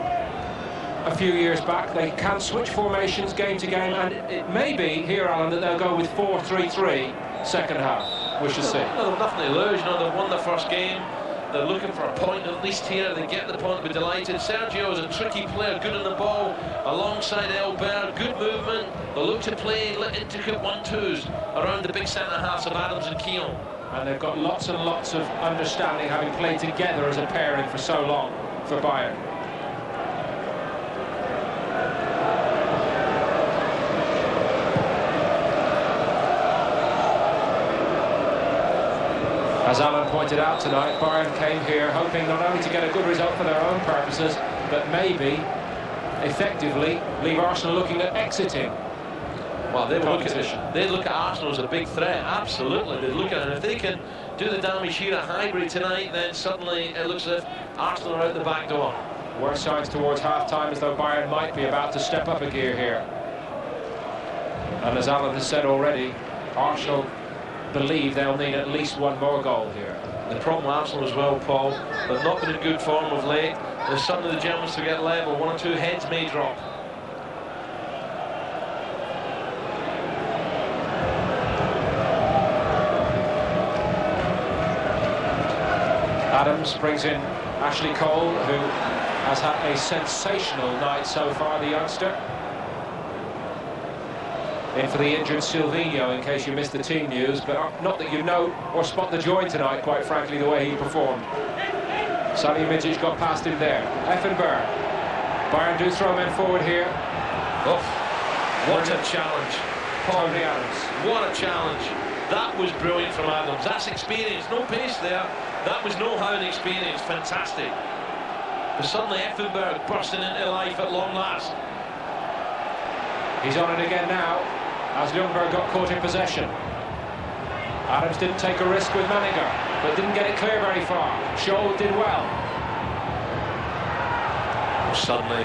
Speaker 3: a few years back. They can switch formations game to game, and it may be here, Alan, that they'll go with 4-3-3 second half. We shall see.
Speaker 4: No, they've nothing to lose. You know, they've won the first game. They're looking for a point at least here. They get the point, be delighted. Sergio is a tricky player, good on the ball, alongside Elber, good movement. They look to play intricate 1-2s around the big centre-halves of Adams and Keown.
Speaker 3: And they've got lots and lots of understanding, having played together as a pairing for so long for Bayern. As Alan pointed out tonight, Bayern came here hoping not only to get a good result for their own purposes, but maybe, effectively, leave Arsenal looking at exiting.
Speaker 4: Well, they look at Arsenal as a big threat, absolutely. They look at it, and if they can do the damage here at Highbury tonight, then suddenly it looks as if Arsenal are out the back door.
Speaker 3: Worse signs towards half-time, as though Bayern might be about to step up a gear here. And as Alan has said already, Arsenal believe they'll need at least one more goal here.
Speaker 4: The problem with Arsenal as well, Paul, they've not been in good form of late. There's suddenly the Germans to get level, one or two heads may drop.
Speaker 3: Adams brings in Ashley Cole, who has had a sensational night so far, the youngster. In for the injured Silvinho, in case you missed the team news, but not that you know or spot the joy tonight, quite frankly, the way he performed. Salihamidzic got past him there. Effenberg. Bayern do throw men forward here.
Speaker 4: Oh, what a challenge.
Speaker 3: Paul Adams.
Speaker 4: What a challenge. That was brilliant from Adams. That's experience, no pace there. That was know-how and experience, fantastic. But suddenly Effenberg bursting into life at long last.
Speaker 3: He's on it again now, as Ljungberg got caught in possession. Adams didn't take a risk with Maniger, but didn't get it clear very far. Scholl did well.
Speaker 4: Suddenly,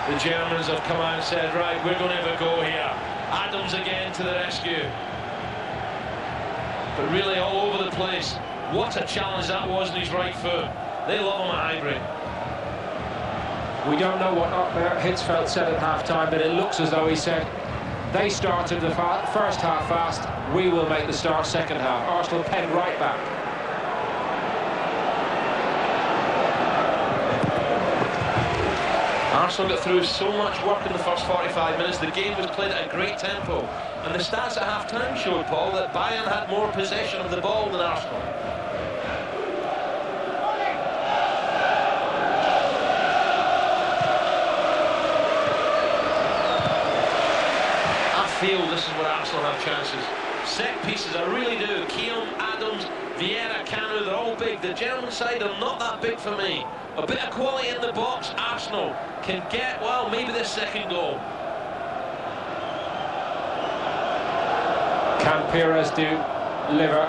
Speaker 4: the Germans have come out and said, right, we're going to have a go here. Adams again to the rescue. But really all over the place. What a challenge that was in his right foot. They love him at Highbury.
Speaker 3: We don't know what Hitzfeld said at half-time, but it looks as though he said, they started the first half fast, we will make the start second half. Arsenal pegged right back.
Speaker 4: Arsenal got through so much work in the first 45 minutes. The game was played at a great tempo. And the stats at half-time showed, Paul, that Bayern had more possession of the ball than Arsenal. I feel this is where Arsenal have chances. Set pieces, I really do. Keown, Adams, Vieira, Kanu, they're all big. The German side are not that big for me. A bit of quality in the box, Arsenal can get, well, maybe the second goal.
Speaker 3: Can Pires deliver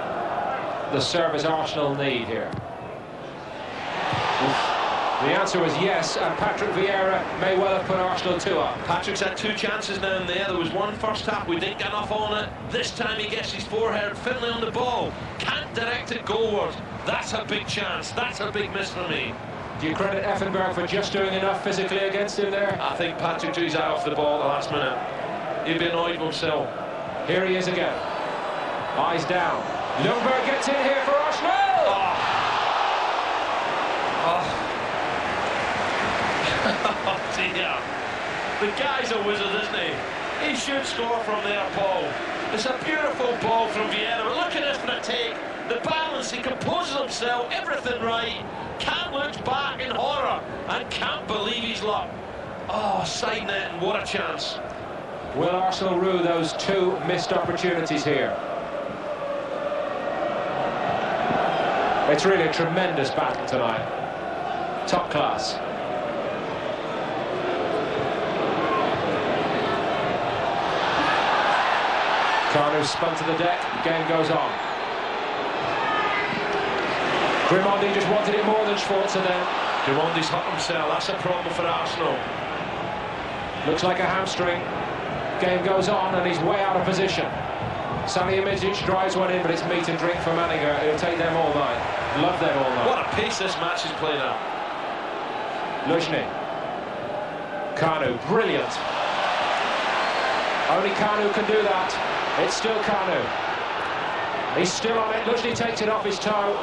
Speaker 3: the service Arsenal need here? The answer was yes, and Patrick Vieira may well have put Arsenal 2 up.
Speaker 4: Patrick's had 2 chances now and there. There was one first half, we didn't get enough on it. This time he gets his forehead firmly on the ball. Can't direct it goalwards. That's a big chance. That's a big miss for me.
Speaker 3: Do you credit Effenberg for just doing enough physically against him there?
Speaker 4: I think Patrick drew his eye off the ball at the last minute. He'd be annoyed with himself.
Speaker 3: Here he is again. Eyes down. Ljungberg gets in here for Arsenal!
Speaker 4: Oh dear. The guy's a wizard, isn't he? He should score from there, Paul. It's a beautiful ball from Vieira, but look at this for a take. The balance, he composes himself, everything right. Can't look back in horror and can't believe his luck. Oh, side net, and what a chance.
Speaker 3: Will Arsenal rue those 2 missed opportunities here? It's really a tremendous battle tonight. Top class. Kanu spun to the deck, the game goes on. Grimondi just wanted it more than Schwarzer then.
Speaker 4: Grimondi's hurt himself, that's a problem for Arsenal.
Speaker 3: Looks like a hamstring. Game goes on and he's way out of position. Salihamidzic drives one in, but it's meat and drink for Manninger. It'll take them all night. Love them all night.
Speaker 4: What a pace this match is playing at.
Speaker 3: Luzhny. Kanu, brilliant. Only Kanu can do that. It's still Kanu. He's still on it. Luzhny takes it off his toe.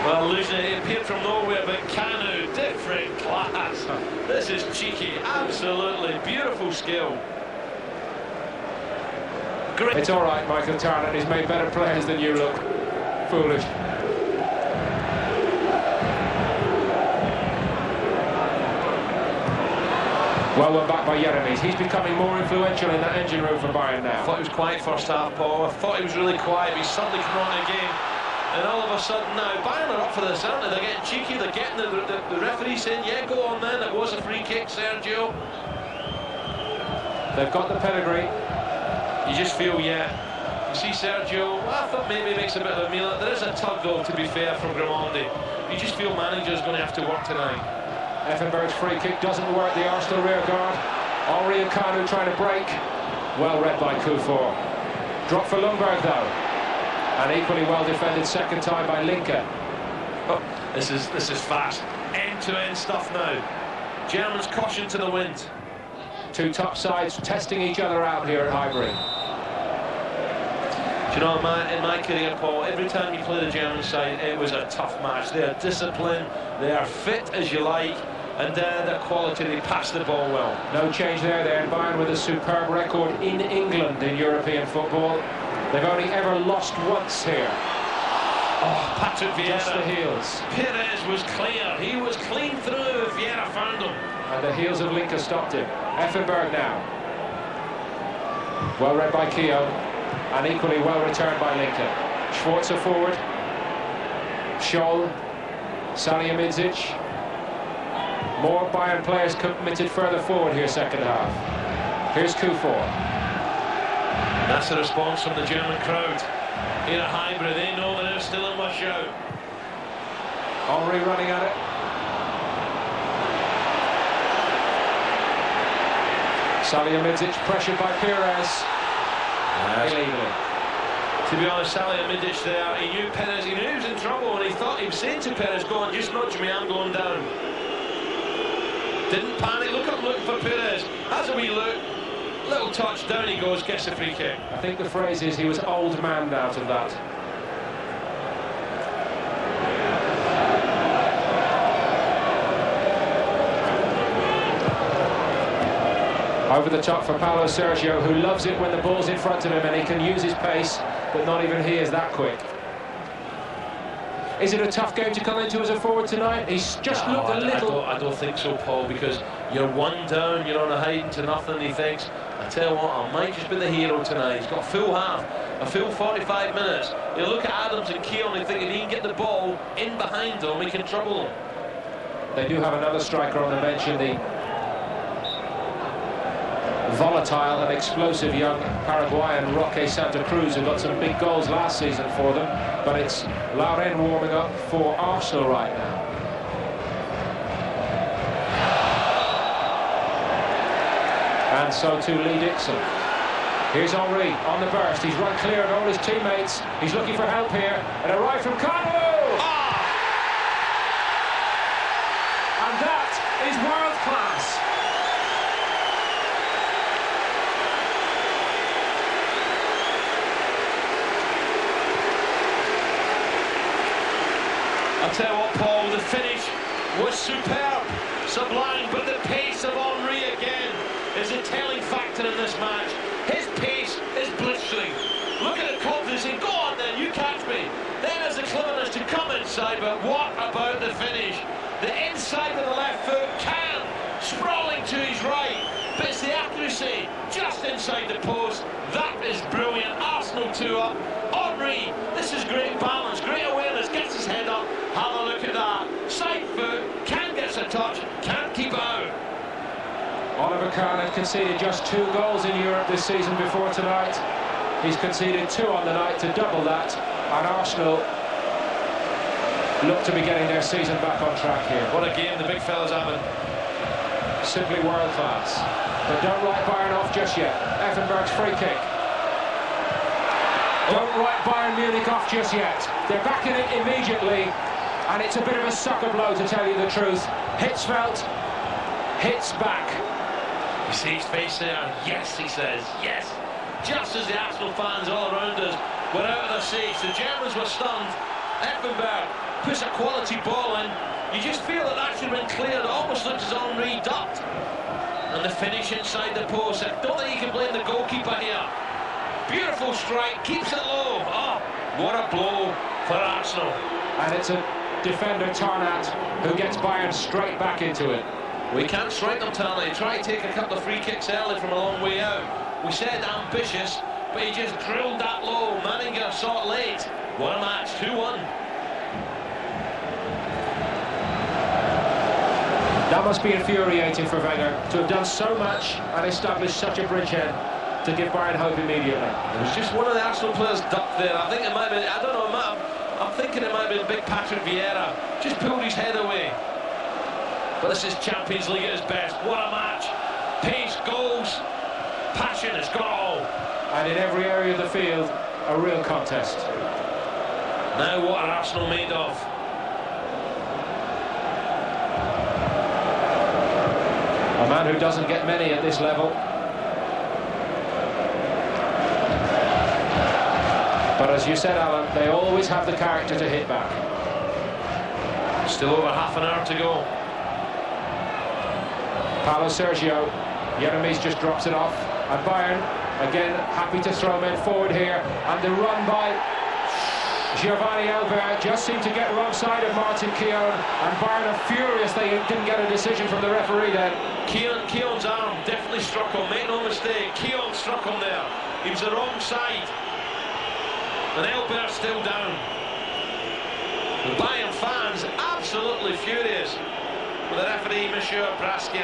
Speaker 4: Well, Luzhny appeared from nowhere, but Kanu, different class. This is cheeky, absolutely beautiful skill. Great.
Speaker 3: It's all right, Michael Tarrant. He's made better players than you look. Foolish. Well, we're back by Jeremies. He's becoming more influential in that engine room for Bayern now.
Speaker 4: I thought he was quiet first half, Paul. I thought he was really quiet, but he's suddenly come on again. And all of a sudden now, Bayern are up for this, aren't they? They're getting cheeky, they're getting the referee saying, yeah, go on then, it was a free kick, Sergio.
Speaker 3: They've got the pedigree.
Speaker 4: You just feel, yeah. You see Sergio, well, I thought maybe he makes a bit of a meal. There is a tug, though, to be fair, from Grimondi. You just feel manager's going to have to work tonight.
Speaker 3: Effenberg's free kick doesn't work, the Arsenal rear guard. Henry and Kanu trying to break. Well read by Kufor. Drop for Lundberg, though. And equally well defended second time by Linke.
Speaker 4: Oh, this is fast. End-to-end stuff now. Germans caution to the wind.
Speaker 3: Two top sides testing each other out here at Highbury.
Speaker 4: Do you know, in my career, Paul, every time you play the German side, it was a tough match. They are disciplined, they are fit as you like, and their quality, they pass the ball well.
Speaker 3: No change there, they're Bayern with a superb record in England in European football. They've only ever lost once here.
Speaker 4: Oh, Patrick Vieira.
Speaker 3: Just the heels.
Speaker 4: Perez was clear, he was clean through, Vieira found him.
Speaker 3: And the heels of Linke stopped him. Effenberg now. Well read by Keown. And equally well returned by Linke. Schwarzer forward. Scholl. Salihamidzic. More Bayern players committed further forward here second half. Here's Kufor.
Speaker 4: That's the response from the German crowd. Here at Highbury, they know that they're still in my show.
Speaker 3: Henry running at it. Salihamidzic pressured by Perez. Illegally.
Speaker 4: To be honest, Salihamidzic there, he knew Perez, he knew he was in trouble, and he thought he was saying to Perez, go on, just nudge me, I'm going down. Didn't panic, look up looking for Perez. Has a wee look, little touch, down he goes, gets a free kick.
Speaker 3: I think the phrase is he was old man out of that. Over the top for Paulo Sergio, who loves it when the ball's in front of him and he can use his pace, but not even he is that quick. Is it a tough game to come into as a forward tonight? He's just looked a little...
Speaker 4: I don't think so, Paul, because you're one down, you're on a hiding to nothing. He thinks, I tell you what, I might just be the hero tonight. He's got a full half, a full 45 minutes. You look at Adams and Keown and think if he can get the ball in behind him, he can trouble him.
Speaker 3: They do have another striker on the bench in the volatile and explosive young Paraguayan Roque Santa Cruz, who got some big goals last season for them, but it's Lauren warming up for Arsenal right now. And so too Lee Dixon. Here's Henry on the burst, he's run clear of all his teammates, he's looking for help here, and a right from Kanu! And that is world class.
Speaker 4: I'll tell you what, Paul, the finish was superb, sublime, but the pace of Henry again is a telling factor in this match. His pace is blistering. Look at the confidence, go on then, you catch me. Then has the cleverness to come inside, but what about the finish? The inside of the left foot, can sprawling to his right, but it's the accuracy just inside the post. That is brilliant. Arsenal 2 up. Henry, this is great balance, great awareness, gets his head up. Have a look at that. Side foot, can get a touch, can't keep out.
Speaker 3: Oliver Kahn had conceded just 2 goals in Europe this season before tonight. He's conceded 2 on the night to double that, and Arsenal look to be getting their season back on track here.
Speaker 4: What a game the big fella's having.
Speaker 3: Simply world class. But don't write Bayern off just yet. Effenberg's free kick. Don't write Bayern Munich off just yet. They're back in it immediately, and it's a bit of a sucker blow, to tell you the truth. Hits felt, hits back.
Speaker 4: You see his face there? Yes, he says, yes. Just as the Arsenal fans all around us were out of their seats, the Germans were stunned. Effenberg puts a quality ball in. You just feel that that should have been cleared. It almost looks as Henry ducked. And the finish inside the post. I don't think you can blame the goalkeeper here. Beautiful strike, keeps it low. Oh, what a blow for Arsenal.
Speaker 3: And it's a defender, Tarnat, who gets Bayern straight back into it.
Speaker 4: We can't strike them, Tarnat. He tried to take a couple of free kicks early from a long way out. We said ambitious, but he just drilled that low. Manninger saw it late. What a match, 2-1.
Speaker 3: That must be infuriating for Wenger to have done so much and established such a bridgehead to give Bayern hope immediately.
Speaker 4: It was just one of the Arsenal players ducked there. I think it might have been, I don't know, I'm thinking it might have been big Patrick Vieira. Just pulled his head away. But this is Champions League at its best. What a match. Pace, goals, passion, it's got all.
Speaker 3: And in every area of the field, a real contest.
Speaker 4: Now what are Arsenal made of?
Speaker 3: A man who doesn't get many at this level. But as you said, Alan, they always have the character to hit back.
Speaker 4: Still over half an hour to go.
Speaker 3: Paulo Sergio, Jeremies just drops it off. And Bayern, again, happy to throw men forward here. And the run by Giovanni Elber just seemed to get wrong side of Martin Keown. And Bayern are furious they didn't get a decision from the referee then.
Speaker 4: Keown's arm definitely struck him, make no mistake. Keown struck him there. He was the wrong side. And Elber's still down. The Bayern fans absolutely furious with the referee, Monsieur Braskia.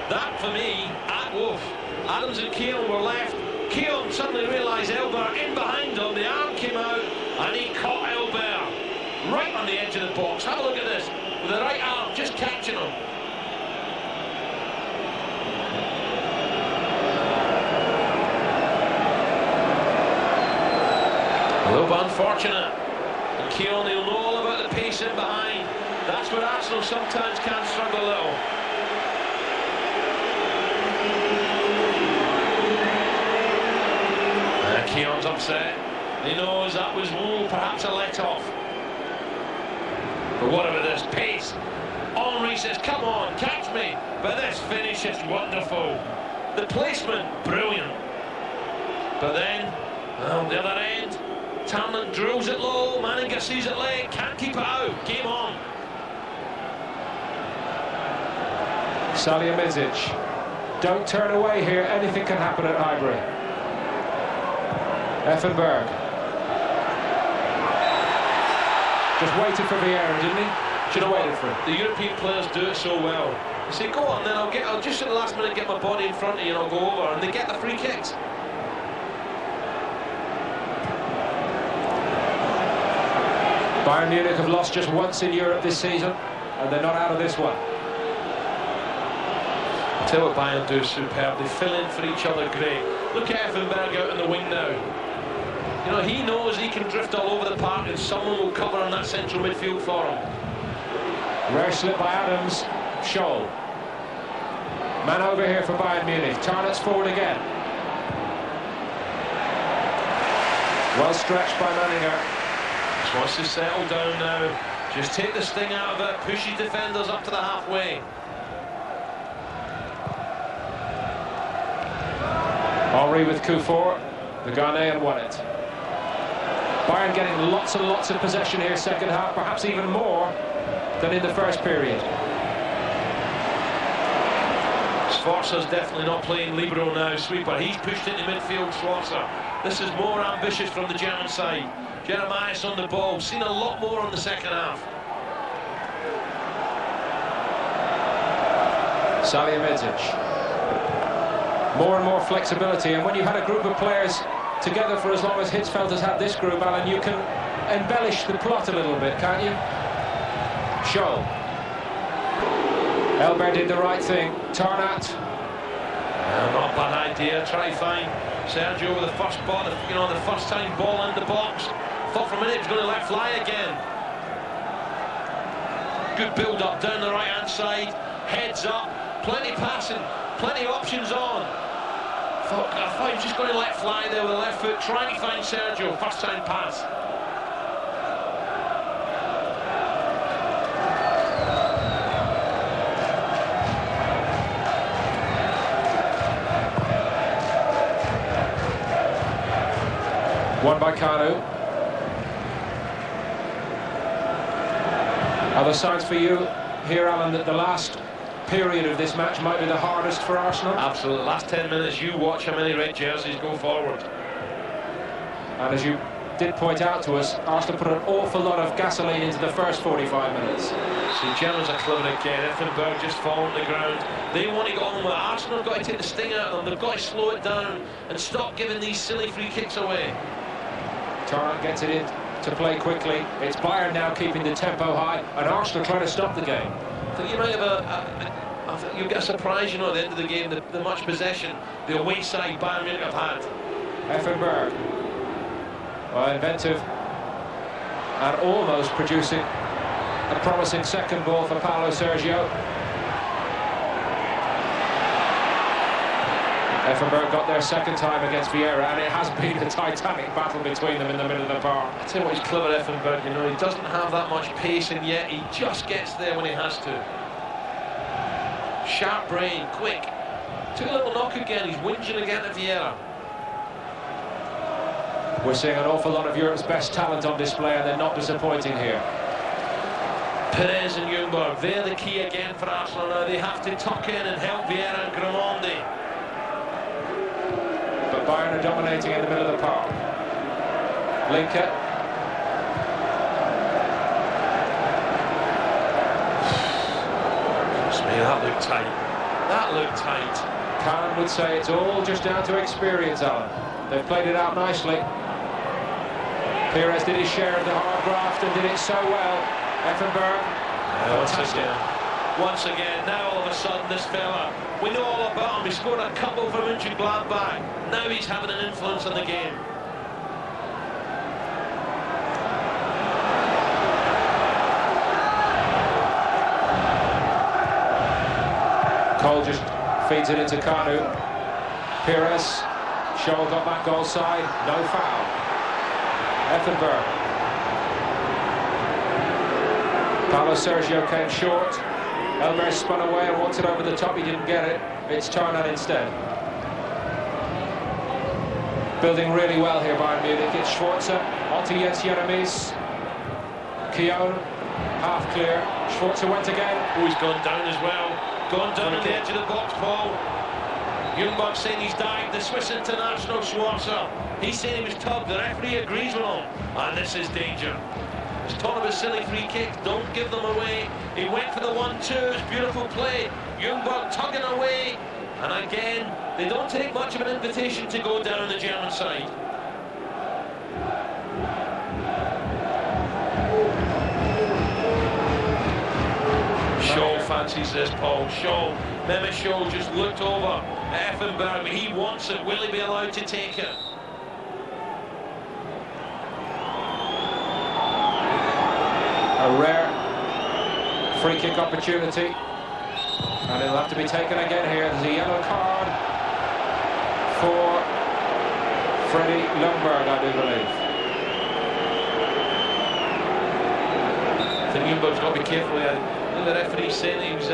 Speaker 4: That, for me, at Wolf. Adams and Keown were left. Keown suddenly realised Elber in behind him. The arm came out, and he caught Elber right on the edge of the box. Have a look at this. With the right arm, just catching him. A little bit unfortunate. And Keown, he'll know all about the pace in behind. That's where Arsenal sometimes can struggle a little. Keown's upset. He knows that was perhaps a let-off. But what about this pace? Henry says, come on, catch me. But this finish is wonderful. The placement, brilliant. But then, on the other end, Tonton drills it low, Manninger sees it late, can't keep it out, game on.
Speaker 3: Salihamidzic, don't turn away here, anything can happen at Highbury. Effenberg. Just waited for Vieira, didn't he? Should have waited for him.
Speaker 4: The European players do it so well. They say, go on then, I'll just at the last minute get my body in front of you and I'll go over, and they get the free kicks.
Speaker 3: Bayern Munich have lost just once in Europe this season, and they're not out of this one.
Speaker 4: I'll tell you what Bayern do superb. They fill in for each other great. Look at Effenberg out in the wing now. You know, he knows he can drift all over the park and someone will cover on that central midfield for him.
Speaker 3: Rare slip by Adams. Scholl. Man over here for Bayern Munich. Tarnat's forward again. Well stretched by Manninger.
Speaker 4: Just wants to settle down now. Just take the sting out of it. Push his defenders up to the halfway.
Speaker 3: Henry with coup four. The Ghanaian won it. Bayern getting lots and lots of possession here second half, perhaps even more than in the first period.
Speaker 4: Sforza's definitely not playing libero now, sweeper. He's pushed into midfield, Sforza. This is more ambitious from the German side. Jeremias on the ball, seen a lot more on the second half.
Speaker 3: Salihamidzic. More and more flexibility, and when you've had a group of players together for as long as Hitzfeld has had this group, Alan, you can embellish the plot a little bit, can't you? Scholl. Elber did the right thing. Tarnat.
Speaker 4: Not a bad idea. Try to find Sergio with the first ball, the first time ball in the box. Thought for a minute he was going to let fly again. Good build up down the right hand side. Heads up. Plenty passing. Plenty options on. I thought he was just going to let fly there with the left foot, trying to find Sergio. First time pass.
Speaker 3: Won by Kanu. Are there signs for you here, Alan, that the last period of this match might be the hardest for Arsenal?
Speaker 4: Absolutely. Last 10 minutes, you watch how many red jerseys go forward.
Speaker 3: And as you did point out to us, Arsenal put an awful lot of gasoline into the first 45 minutes.
Speaker 4: See, Germans are clever again. Effenberg just falling to the ground. They want to go on with it. Arsenal have got to take the sting out of them. They've got to slow it down and stop giving these silly free kicks away.
Speaker 3: Tarrant gets it in to play quickly. It's Bayern now keeping the tempo high, and Arsenal trying to stop the game.
Speaker 4: I think you might have you get a surprise, at the end of the game, the much possession the away side Bayern Munich have had.
Speaker 3: Effenberg, well, inventive and almost producing a promising second ball for Paulo Sergio. Effenberg got there second time against Vieira, and it has been a titanic battle between them in the middle of the park.
Speaker 4: I tell you what, he's clever, Effenberg. He doesn't have that much pace, and yet he just gets there when he has to. Sharp brain, quick. Took a little knock again. He's whinging again at Vieira.
Speaker 3: We're seeing an awful lot of Europe's best talent on display, and they're not disappointing here.
Speaker 4: Perez and Ljungberg, they're the key again for Arsenal now. They have to tuck in and help Vieira and Gramondi.
Speaker 3: But Bayern are dominating in the middle of the park. Linke.
Speaker 4: That looked tight. That looked tight.
Speaker 3: Khan would say it's all just down to experience, Alan. They've played it out nicely. Perez did his share of the hard graft and did it so well. Effenberg.
Speaker 4: Once again, now all of a sudden this fella, we know all about him. He scored a couple for Mönchengladbach. Now he's having an influence on the game.
Speaker 3: Cole just feeds it into Kanu. Perez. Scholl got that goal side. No foul. Effenberg. Paulo Sergio came short. Elber spun away and wants it over the top. He didn't get it. It's Tarnat instead. Building really well here, Bayern Munich. It's Schwarzer. Onto Jens Jeremies. Keown. Half clear. Schwarzer went again.
Speaker 4: Oh, he's gone down as well. Gone down at the edge of the box, Paul. Ljungberg saying he's dived. The Swiss international Schwarzer. He's saying he was tugged. The referee agrees with him. And this is danger. It's talking about silly free kicks. Don't give them away. He went for the 1-2. It's beautiful play. Ljungberg tugging away. And again, they don't take much of an invitation to go down the German side. Scholl fancies this, Paul. Mehmet Scholl just looked over at Effenberg. He wants it. Will he be allowed to take it?
Speaker 3: A rare free kick opportunity, and it'll have to be taken again here. There's a yellow card for Freddie Ljungberg, I do believe.
Speaker 4: I think Ljungberg's got to be careful here. The referee saying he was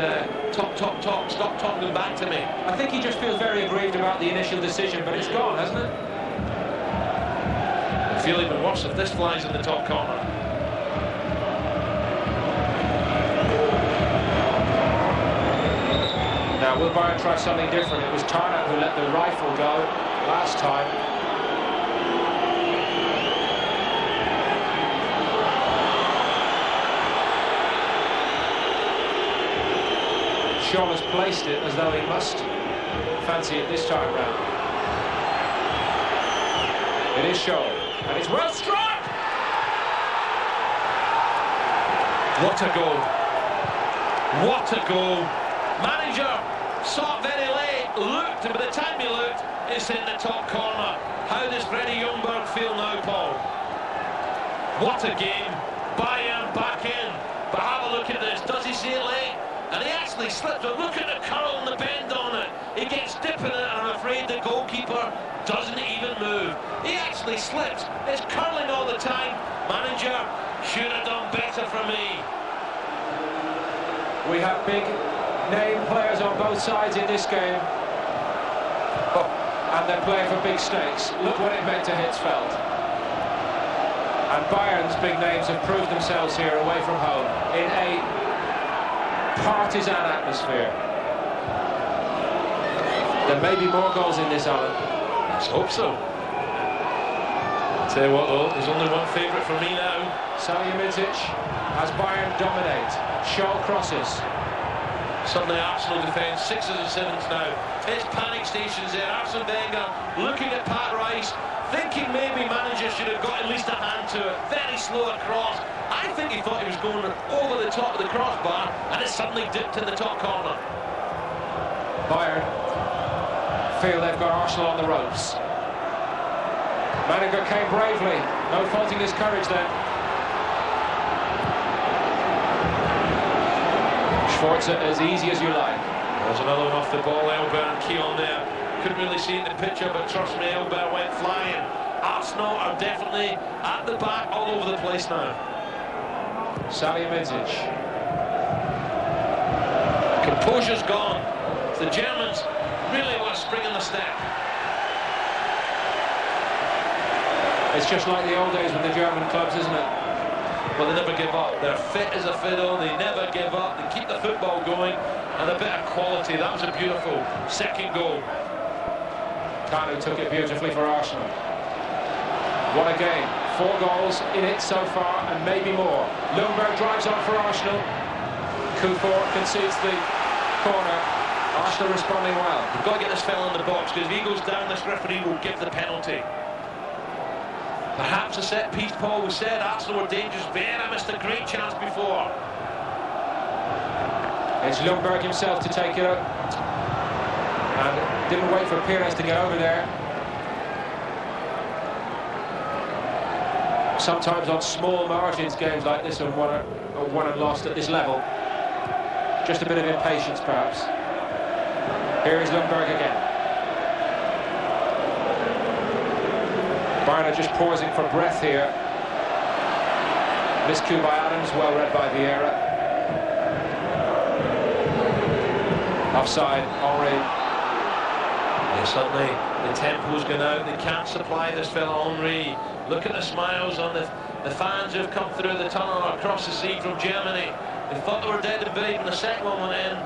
Speaker 4: stop talking back to me.
Speaker 3: I think he just feels very aggrieved about the initial decision, but it's gone, hasn't it?
Speaker 4: I feel even worse if this flies in the top corner.
Speaker 3: Now, will Bayern try something different? It was Tarnat who let the rifle go last time. Scholl has placed it as though he must fancy it this time round. It is Scholl, and it's well struck!
Speaker 4: What a goal! What a goal! Manager saw it very late, looked, and by the time he looked, it's in the top corner. How does Freddie Ljungberg feel now, Paul? What a game! Bayern back in. But have a look at this. Does he see it late? And he actually slipped it. Look at the curl and the bend on it. He gets dipping it, and I'm afraid the goalkeeper doesn't even move. He actually slips. It's curling all the time. Manager should have done better for me.
Speaker 3: We have big name players on both sides in this game. And they're playing for big stakes. Look what it meant to Hitzfeld. And Bayern's big names have proved themselves here away from home in a partisan atmosphere. There may be more goals in this, Alan.
Speaker 4: Let's hope so. I'll tell you what though, there's only one favourite for me now.
Speaker 3: Salihamidzic as Bayern dominate. Scholl crosses.
Speaker 4: Suddenly Arsenal defence, 6s and 7s now. It's panic stations there. Arsene Wenger looking at Pat Rice, thinking maybe manager should have got at least a hand to it. Very slow across. I think he thought he was going over the top of the crossbar, and it suddenly dipped in the top corner.
Speaker 3: Bayern feel they've got Arsenal on the ropes. Manager came bravely, no faulting his courage then. Schwarzer as easy as you like.
Speaker 4: There's another one off the ball. Elber and Keon there. Couldn't really see it in the picture, but trust me, Elber went flying. Arsenal are definitely at the back, all over the place now.
Speaker 3: Salihamidzic.
Speaker 4: Composure's gone. The Germans really want to spring in the step.
Speaker 3: It's just like the old days with the German clubs, isn't it?
Speaker 4: Well, they never give up. They're fit as a fiddle. They never give up. They keep the football going, and a bit of quality. That was a beautiful second goal.
Speaker 3: Kanu took it beautifully for Arsenal. What a game. 4 goals in it so far, and maybe more. Ljungberg drives on for Arsenal. Kufor concedes the corner. Arsenal responding well.
Speaker 4: We've got to get this fella in the box, because if he goes down, this referee will give the penalty. Perhaps a set piece, Paul. We said Arsenal were dangerous. Vera missed a great chance before.
Speaker 3: It's Ljungberg himself to take it up. And didn't wait for Pires to get over there. Sometimes on small margins, games like this are won and lost at this level. Just a bit of impatience, perhaps. Here is Ljungberg again. Bayern are just pausing for breath here. Miscue by Adams, well read by Vieira. Offside, Henry.
Speaker 4: Yeah, suddenly the tempo's gone out. They can't supply this fella Henry. Look at the smiles on the fans who've come through the tunnel across the sea from Germany. They thought they were dead and buried when the second one went in.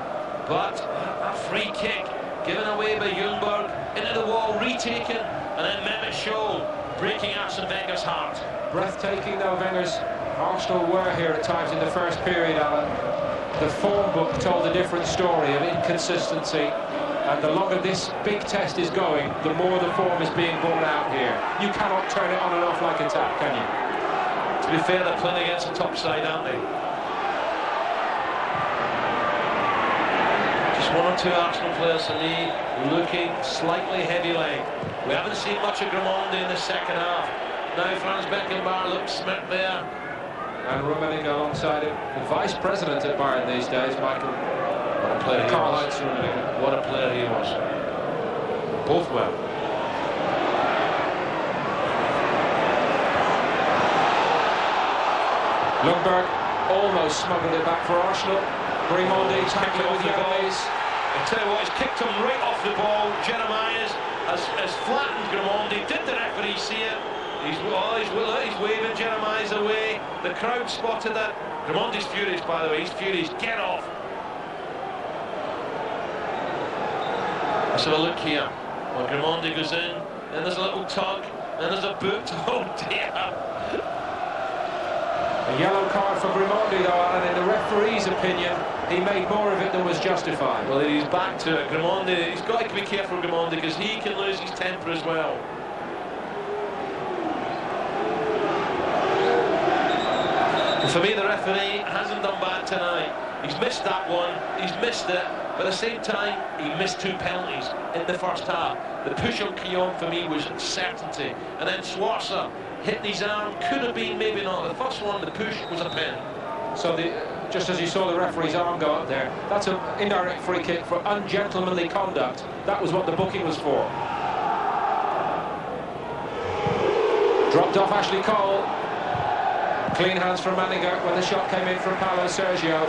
Speaker 4: But a free kick given away by Ljungberg into the wall, retaken, and then Mehmet Scholl breaking Arsene Wenger's heart.
Speaker 3: Breathtaking though Wenger's Arsenal were here at times in the first period, Alan. The form book told a different story of inconsistency, and the longer this big test is going, the more the form is being borne out here. You cannot turn it on and off like a tap, can you?
Speaker 4: To be fair, they're playing against the top side, aren't they? Just 1 or 2 Arsenal players in the looking slightly heavy leg. We haven't seen much of Grimaldi in the second half. Now Franz Beckenbauer looks smirked there.
Speaker 3: And Rummenigge alongside him. The vice president at Bayern these days, Michael.
Speaker 4: What a player he was. What a player he was. Both well.
Speaker 3: Ljungberg almost smuggled it back for Arsenal. Grimaldi tackling with the knees.
Speaker 4: I tell you what, he's kicked him right off the ball. Jeremiah's has flattened Grimaldi. Did the referee see it? He's waving Jeremiah's away. The crowd spotted that. Grimaldi's furious, by the way. He's furious. Get off. Let's have a look here. Well, Grimaldi goes in. Then there's a little tug. Then there's a boot. Oh dear.
Speaker 3: A yellow card for Grimondi, though, and in the referee's opinion, he made more of it than was justified.
Speaker 4: Well, he's back to it. Grimondi, he's got to be careful, Grimondi, because he can lose his temper as well. And for me, the referee hasn't done bad tonight. He's missed that one, he's missed it, but at the same time, he missed 2 penalties in the first half. The push on Keon for me was certainty, and then Schwarzer hitting his arm, could have been, maybe not. The first one, the push, was a pen.
Speaker 3: So just as you saw the referee's arm go up there, that's an indirect free kick for ungentlemanly conduct. That was what the booking was for. Dropped off Ashley Cole. Clean hands from Manninger when the shot came in from Paulo Sergio.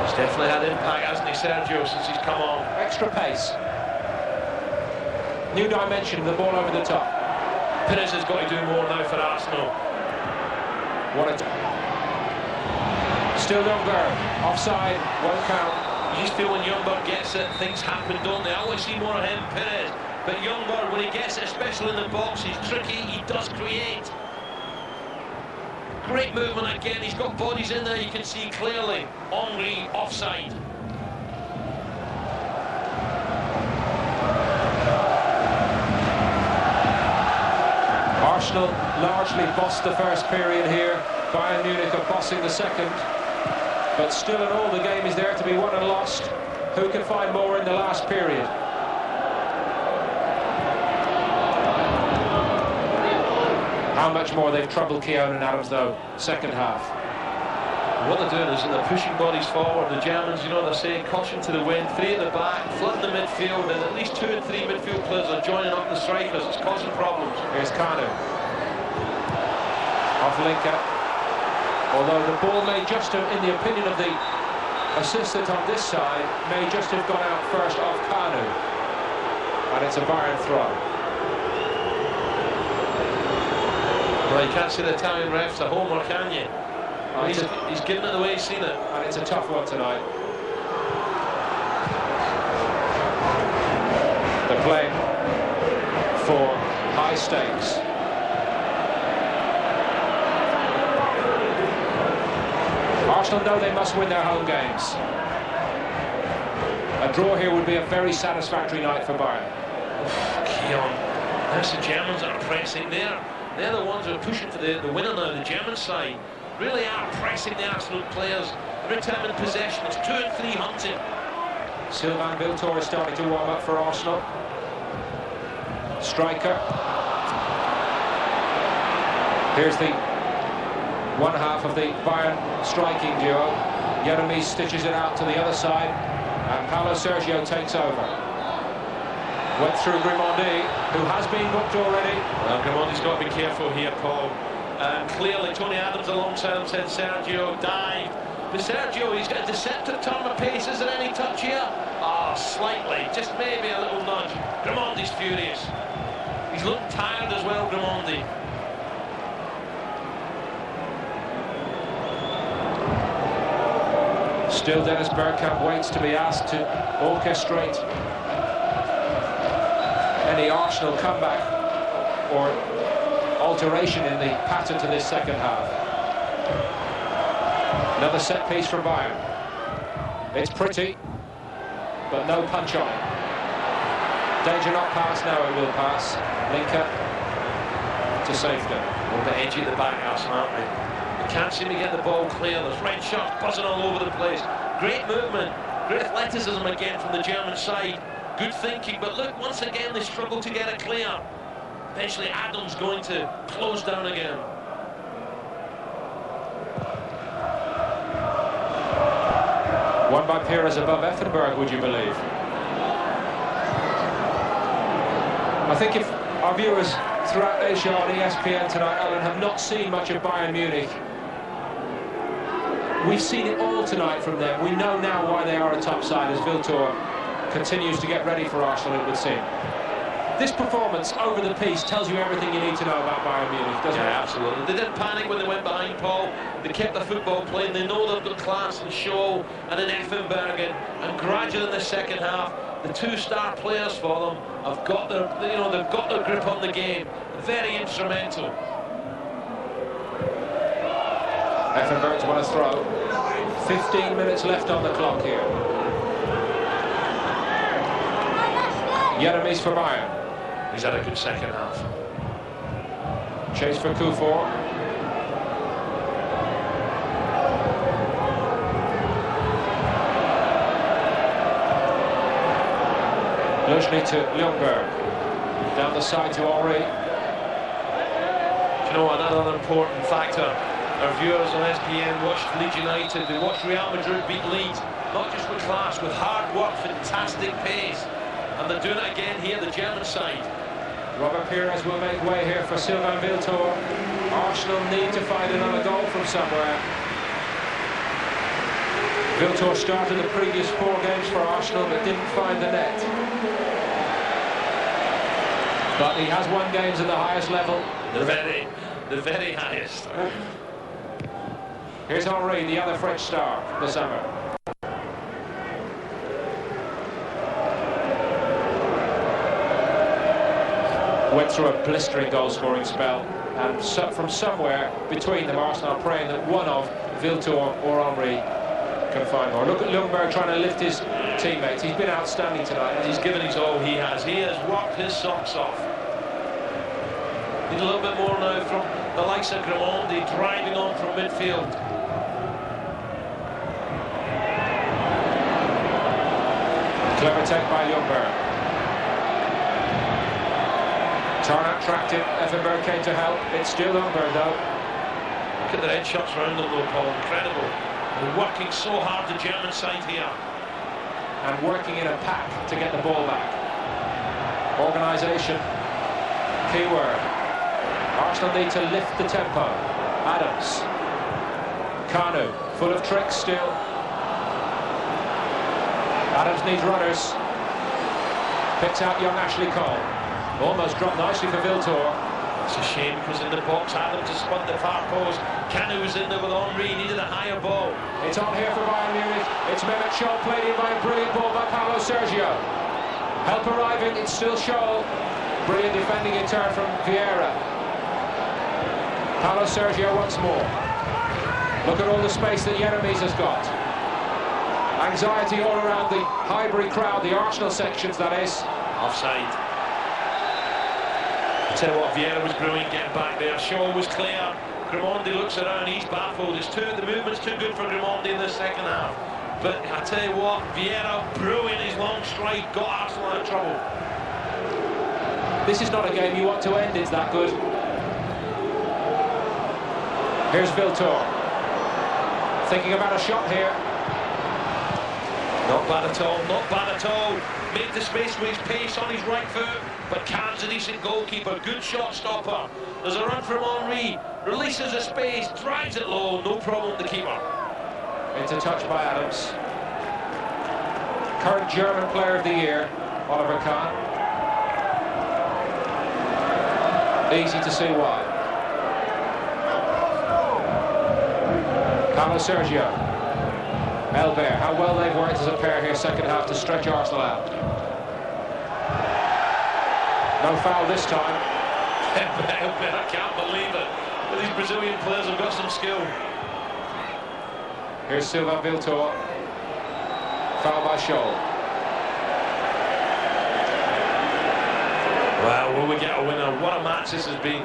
Speaker 4: He's definitely had impact, hasn't he, Sergio, since he's come on.
Speaker 3: Extra pace. New dimension, the ball over the top.
Speaker 4: Perez has got to do more now for Arsenal.
Speaker 3: What a... Still Ljungberg, offside, won't count.
Speaker 4: You just feel when Ljungberg gets it, things happen, don't they? I always see more of him, Perez. But Ljungberg, when he gets it, especially in the box, he's tricky, he does create. Great movement again, he's got bodies in there, you can see clearly. Henry, offside.
Speaker 3: Arsenal largely bossed the first period here. Bayern Munich are bossing the second. But still in all, the game is there to be won and lost. Who can find more in the last period? How much more they've troubled Keown and Adams, though, second half.
Speaker 4: What they're doing is they're pushing bodies forward. The Germans, you know, they're saying caution to the wind, 3 at the back, flooding the midfield, and at least 2 and 3 midfield players are joining up the strikers. It's causing problems.
Speaker 3: Here's Kanu. Off Linker. Although the ball may just have, in the opinion of the assistant on this side, may just have gone out first off Kanu. And it's a Bayern throw.
Speaker 4: Well, you can't see the Italian refs at home, or can you? He's giving it the way he's seen it.
Speaker 3: And it's a tough one tonight. They're playing for high stakes. Arsenal know they must win their home games. A draw here would be a very satisfactory night for Bayern.
Speaker 4: Keon, that's the Germans that are pressing there. They're the ones who are pushing for the winner now, the German side. Really are pressing the Arsenal players. Every time in possession, it's 2 and 3 hunting.
Speaker 3: Sylvain Wiltord is starting to warm up for Arsenal. Striker. Here's the one half of the Bayern striking duo. Jeremy stitches it out to the other side, and Paulo Sergio takes over. Went through Grimondi, who has been booked already.
Speaker 4: Well, Grimondi's got to be careful here, Paul. Clearly, Tony Adams alongside him said Sergio dive. But Sergio, he's got a deceptive turn of pace. Is there any touch here? Ah, slightly, just maybe a little nudge. Grimondi's furious. He's looked tired as well, Grimondi.
Speaker 3: Still Dennis Bergkamp waits to be asked to orchestrate any Arsenal comeback or alteration in the pattern to this second half. Another set piece from Bayern. It's pretty, but no punch on it. Danger not pass, now it will pass. Linker to safety.
Speaker 4: A little bit edgy at the back, Arsenal, aren't they? They can't seem to get the ball clear. There's red shirts buzzing all over the place. Great movement, great athleticism again from the German side. Good thinking, but look, once again they struggle to get it clear. Eventually Adams going to close down again.
Speaker 3: Won by Pires above Effenberg, would you believe? I think if our viewers throughout Asia on ESPN tonight, Alan, have not seen much of Bayern Munich, we've seen it all tonight from them. We know now why they are a top side as Wiltord continues to get ready for Arsenal, it would seem. This performance over the piece tells you everything you need to know about Bayern Munich, doesn't it?
Speaker 4: Yeah, absolutely. They didn't panic when they went behind, Paul. They kept the football playing. They know they've got class and show and an Effenberg, and gradually in the second half, the 2 star players for them have got their, they've got their grip on the game. Very instrumental.
Speaker 3: Effenberg's won a throw. 15 minutes left on the clock here. Jeremies for Bayern.
Speaker 4: He's had a good second half.
Speaker 3: Chase for Kufor. Luzhny to Ljungberg. Down the side to Henry.
Speaker 4: You know, another important factor. Our viewers on SPN watched Leeds United, they watched Real Madrid beat Leeds, not just with class, with hard work, fantastic pace. And they're doing it again here, the German side.
Speaker 3: Robert Pires will make way here for Sylvain Wiltord. Arsenal need to find another goal from somewhere. Wiltord started the previous 4 games for Arsenal but didn't find the net. But he has won games at the highest level.
Speaker 4: The very highest.
Speaker 3: Here's Henry, the other French star from the summer. Went through a blistering goal-scoring spell, and from somewhere between them, Arsenal are praying that one of Wiltord or Henry can find more. Look at Ljungberg trying to lift his teammates. He's been outstanding tonight.
Speaker 4: And he's given his all, he has. He has worked his socks off. Need a little bit more now from the likes of Grimandi, driving on from midfield.
Speaker 3: Clever take by Ljungberg. Tarnat tracked it. Effenberg came to help. It's still Ljungberg though.
Speaker 4: Look at the headshots round them though, Paul. Incredible. They're working so hard, the German side here.
Speaker 3: And working in a pack to get the ball back. Organisation. Key word. Arsenal need to lift the tempo. Adams. Kanu. Full of tricks still. Adams needs runners. Picks out young Ashley Cole. Almost dropped nicely for Wiltord.
Speaker 4: It's a shame because in the box Adams has spun the far post. Kanu was in there with Henry, needed a higher ball.
Speaker 3: It's on here for Bayern Munich. It's Mehmet Scholl played in by a brilliant ball by Paulo Sergio. Help arriving, it's still Scholl. Brilliant defending in turn from Vieira. Paulo Sergio once more. Look at all the space that Jeremies has got. Anxiety all around the Highbury crowd, the Arsenal sections that is.
Speaker 4: Offside. I tell you what, Vieira was brilliant getting back there. Shaw was clear. Grimandi looks around, he's baffled. The movement's too good for Grimandi in the second half. But I tell you what, Vieira, brilliant, his long strike, got Arsenal out of trouble.
Speaker 3: This is not a game you want to end, it's that good. Here's Wiltord. Thinking about a shot here.
Speaker 4: Not bad at all, not bad at all. Made the space with his pace on his right foot, but Can's a decent goalkeeper, good shot stopper. There's a run from Henry, releases the space, drives it low, no problem, the keeper.
Speaker 3: It's a touch by Adams. Current German Player of the Year, Oliver Kahn. Easy to see why. Paulo Sergio. Elber, how well they've worked as a pair here second half to stretch Arsenal out. No foul this time.
Speaker 4: Elber, I can't believe it. But these Brazilian players have got some skill.
Speaker 3: Here's Sylvain Wiltord. Foul by Scholl.
Speaker 4: Well, will we get a winner? What a match this has been.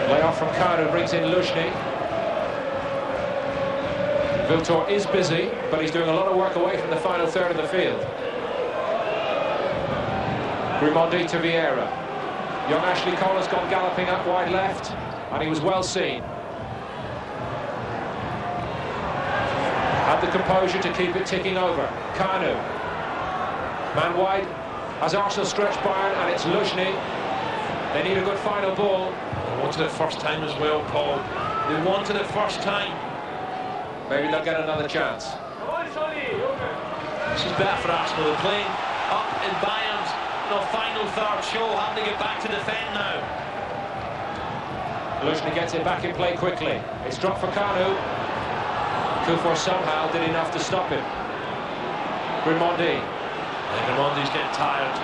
Speaker 3: Layoff from Kanu brings in Luzhny. Wiltord is busy, but he's doing a lot of work away from the final third of the field. Grimandi to Vieira. Young Ashley Cole has gone galloping up wide left, and he was well seen. Had the composure to keep it ticking over. Kanu. Man wide as Arsenal stretch Bayern, and it's Luzhny. They need a good final ball.
Speaker 4: They wanted it first time as well, Paul. They wanted it first time.
Speaker 3: Maybe they'll get another chance.
Speaker 4: This is better for Arsenal. They're playing up in Bayern's final third. Show having to get back to defend now.
Speaker 3: Luzhny gets it back in play quickly. It's dropped for Kanu. Kufor somehow did enough to stop him. Grimandi.
Speaker 4: Grimandi's getting tired.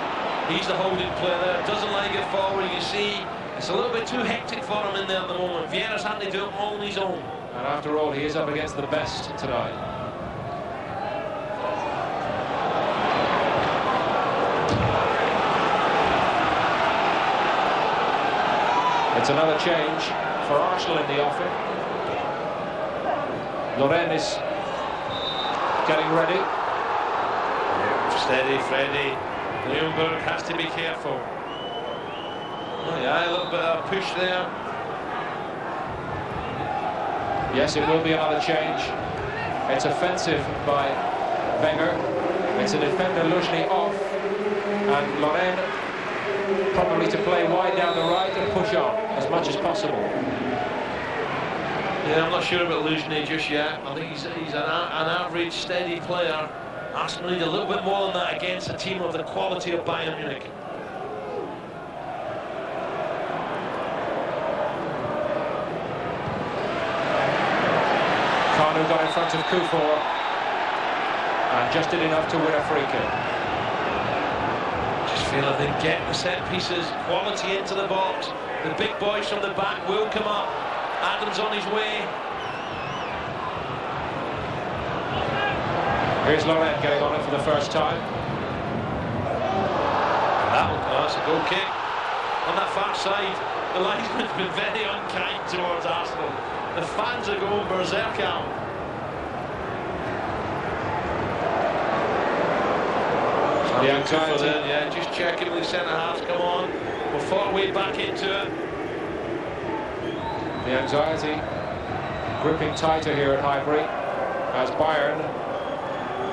Speaker 4: He's the holding player there. Doesn't let it get forward. You see It's a little bit too hectic for him in there at the moment. Vieira's having to do it all on his own.
Speaker 3: And after all, he is up against the best tonight. It's another change for Arsenal in the offing. Loren is getting ready.
Speaker 4: Steady, Freddie. Ljungberg has to be careful. Oh, yeah, a little bit of push there.
Speaker 3: Yes, it will be another change. It's offensive by Wenger. It's a defender, Luzhny off. And Loren probably to play wide down the right and push on as much as possible.
Speaker 4: Yeah, I'm not sure about Luzhny just yet. I think he's an average, steady player. Arsenal need a little bit more than that against a team of the quality of Bayern Munich.
Speaker 3: Kanu got in front of Kufor and just did enough to win a free kick.
Speaker 4: Just feel if they get the set pieces, quality into the box, the big boys from the back will come up. Adams on his way.
Speaker 3: Here's Loren getting on it for the first time.
Speaker 4: That's a goal kick. On that far side, the linesman's been very unkind towards Arsenal. The fans are going berserk out.
Speaker 3: The anxiety.
Speaker 4: Yeah, just checking with the centre-halves. Come on. We're fought way back into it.
Speaker 3: The anxiety gripping tighter here at Highbury as Bayern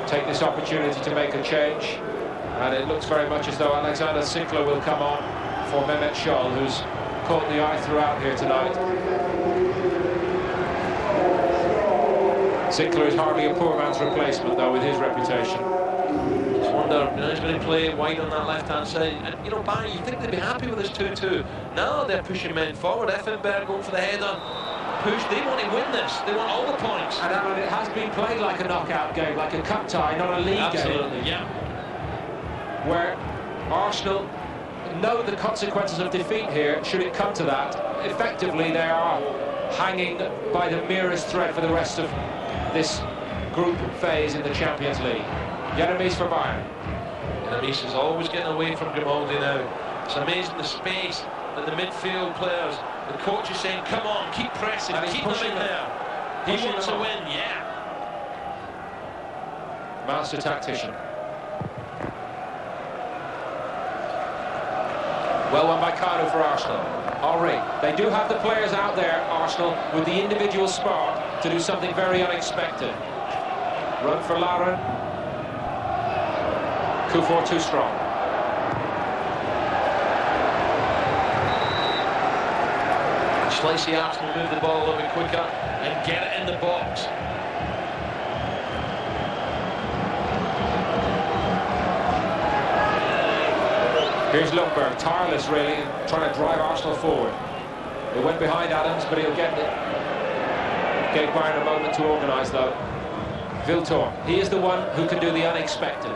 Speaker 3: take this opportunity to make a change, and it looks very much as though Alexander Sinkler will come on for Mehmet Scholl, who's caught the eye throughout here tonight. Sinkler is hardly a poor man's replacement, though, with his reputation.
Speaker 4: Just wonder, he's going to play wide on that left-hand side, and Bayern, you think they'd be happy with this 2-2. Now they're pushing men forward. Effenberg going for the header. Push. They want to win this. They want all the points.
Speaker 3: And Alan, it has been played like a knockout game, like a cup tie, not a league game.
Speaker 4: Absolutely, yeah.
Speaker 3: Where Arsenal know the consequences of defeat here, should it come to that. Effectively, they are hanging by the merest thread for the rest of this group phase in the Champions League. Jeremies for Bayern.
Speaker 4: Jeremies is always getting away from Grimaldi now. It's amazing the space that the midfield players, the coach is saying, come on, keep pressing, keep them in there. He wants to win, yeah.
Speaker 3: Master tactician. Well won by Kanu for Arsenal. Henry. They do have the players out there, Arsenal, with the individual spark to do something very unexpected. Run for Lauren. Kufor too strong.
Speaker 4: Just like see Arsenal move the ball a little bit quicker and get it in the box.
Speaker 3: Here's Ljungberg, tireless really, trying to drive Arsenal forward. He went behind Adams, but he'll get it. Gave Bayern a moment to organise though. Viltor, he is the one who can do the unexpected.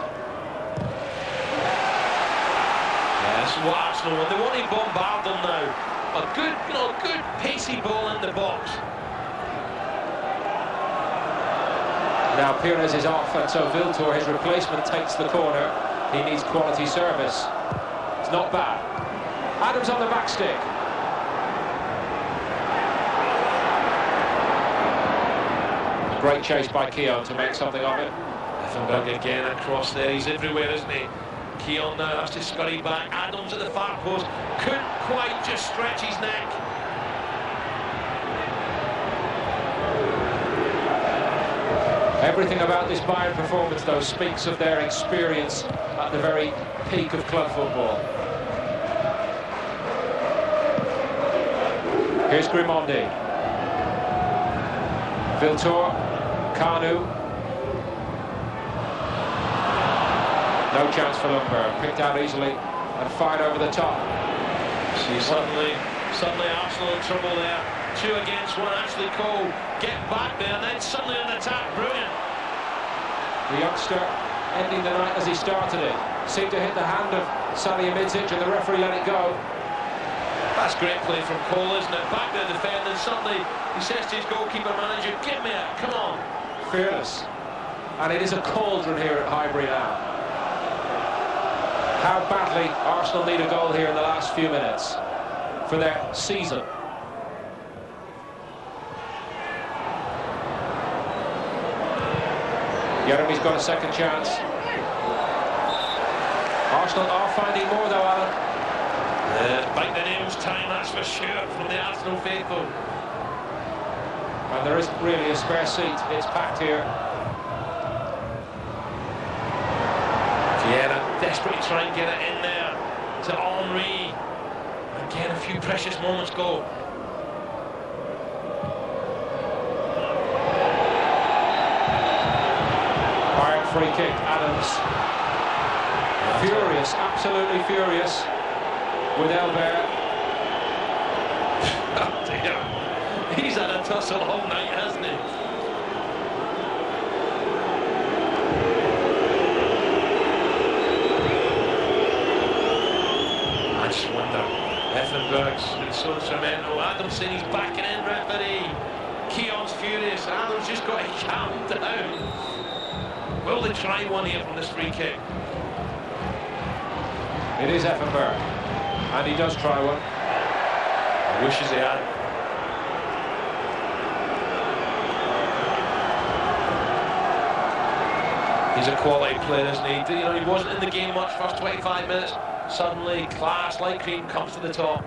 Speaker 4: Yeah, that's what Arsenal want. They want to bombard them now. A good, good pacey ball in the box.
Speaker 3: Now Pires is off, and so Viltor, his replacement, takes the corner. He needs quality service. It's not bad. Adams on the back stick. A great chase by Keown to make something of it.
Speaker 4: Effenberg again across there. He's everywhere, isn't he? Keown now has to scurry back. Adams at the far post. Couldn't quite just stretch his neck.
Speaker 3: Everything about this Bayern performance, though, speaks of their experience at the very peak of club football. Here's Grimaldi. Viltor. Kanu. No chance for Ljungberg. Picked out easily and fired over the top.
Speaker 4: See, suddenly Arsenal in trouble there. 2 against 1. Ashley Cole get back there, and then suddenly an attack. Brilliant.
Speaker 3: The youngster ending the night as he started it. Seemed to hit the hand of Salihamidzic, and the referee let it go.
Speaker 4: That's great play from Cole, isn't it? Back there defending, suddenly he says to his goalkeeper manager, "Give me it, come on."
Speaker 3: Fearless. And it is a cauldron here at Highbury now. How badly Arsenal need a goal here in the last few minutes for their season. Jeremy's got a second chance. Arsenal are finding more though, Alan.
Speaker 4: Bite the nails time, that's for sure, from the Arsenal faithful.
Speaker 3: And there isn't really a spare seat, it's packed here.
Speaker 4: Vieira desperately trying to get it in there to Henry. Again, a few precious moments go.
Speaker 3: Bayern free kick, Adams. Furious, absolutely furious with Elbert.
Speaker 4: Oh dear. He's had a tussle all night, hasn't he? I just wonder, Effenberg's been so instrumental. Adams saying he's backing in, referee. Keon's furious. Adams just got to calm down. Will they try one here from this free kick?
Speaker 3: It is Effenberg, and he does try one.
Speaker 4: I wishes he had. He's a quality player, isn't he? You know, he wasn't in the game much first 25 minutes. Suddenly, class like cream comes to the top.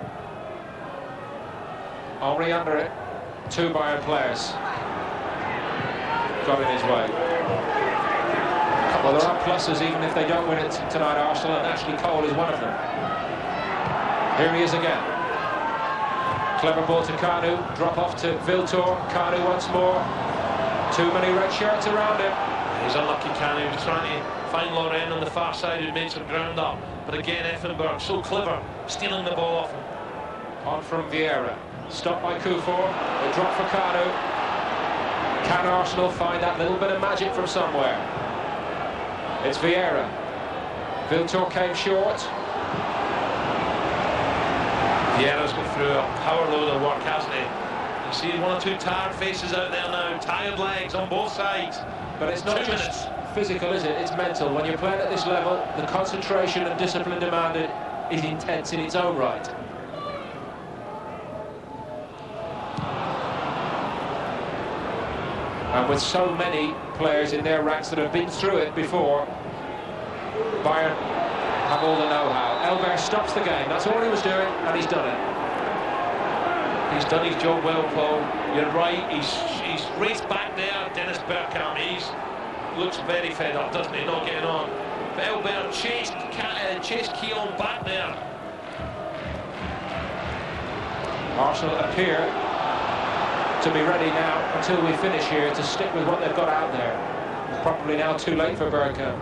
Speaker 3: Henry under it. Two Bayern players got in his way. Well, there are pluses even if they don't win it tonight, Arsenal, and Ashley Cole is one of them. Here he is again. Clever ball to Kanu, drop off to Viltor. Kanu once more. Too many red shirts around him.
Speaker 4: He's unlucky, Kanu. He was trying to find Loren on the far side who made some ground up. But again, Effenberg, so clever, stealing the ball off him.
Speaker 3: On from Vieira. Stopped by Kufor. A drop for Kanu. Can Arsenal find that little bit of magic from somewhere? It's Vieira. Viltor came short.
Speaker 4: Vieira's got through a power load of work, hasn't he? You see one or two tired faces out there now, tired legs on both sides.
Speaker 3: But it's not just physical, is it? It's mental. When you're playing at this level, the concentration and discipline demanded is intense in its own right. And with so many players in their ranks that have been through it before, Bayern have all the know-how. Elbert stops the game. That's all he was doing, and he's done it.
Speaker 4: He's done his job well, Paul. You're right. He's raced back there. Dennis Bergkamp. He looks very fed up, doesn't he? Not getting on. But Elbert chased Keon back there.
Speaker 3: Arsenal appear to be ready now until we finish here to stick with what they've got out there. It's probably now too late for Bergkamp.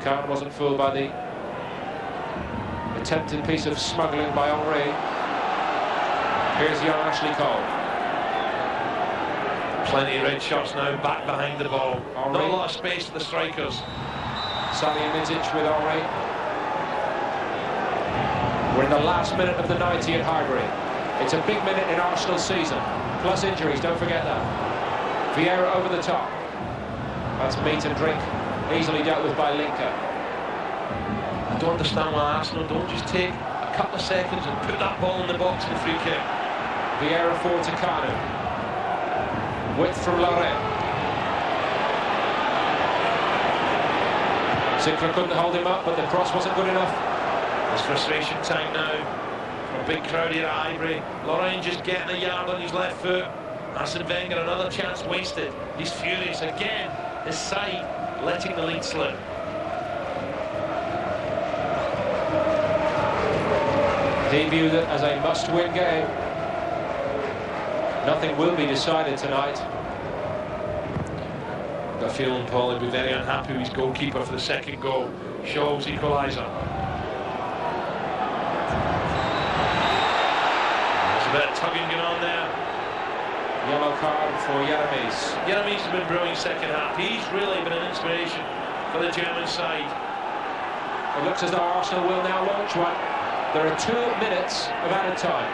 Speaker 3: Khan wasn't fooled by the attempted piece of smuggling by Henry. Here's young Ashley Cole.
Speaker 4: Plenty of red shots now, back behind the ball.
Speaker 3: Henry.
Speaker 4: Not a lot of space for the strikers.
Speaker 3: Salihamidzic with Henry. We're in the last minute of the 90 at Highbury. It's a big minute in Arsenal's season. Plus injuries, don't forget that. Vieira over the top. That's meat and drink. Easily dealt with by Linker.
Speaker 4: I don't understand why Arsenal don't just take a couple of seconds and put that ball in the box in the free kick.
Speaker 3: Vieira forward to Kanu. Width from Loren. Zinkler couldn't hold him up, but the cross wasn't good enough.
Speaker 4: It's frustration time now for a big crowd here at Highbury. Loren just getting a yard on his left foot. Arsene Wenger, another chance wasted. He's furious again. His side letting the lead slip.
Speaker 3: He viewed it as a must-win game. Nothing will be decided tonight.
Speaker 4: Got a feeling Paul would be very unhappy with his goalkeeper for the second goal. Shaw's equaliser. There's a bit of tugging going on there.
Speaker 3: Yellow card for Jeremies.
Speaker 4: Jeremies has been brilliant second half. He's really been an inspiration for the German side.
Speaker 3: It looks as though Arsenal will now launch one. There are 2 minutes of added time.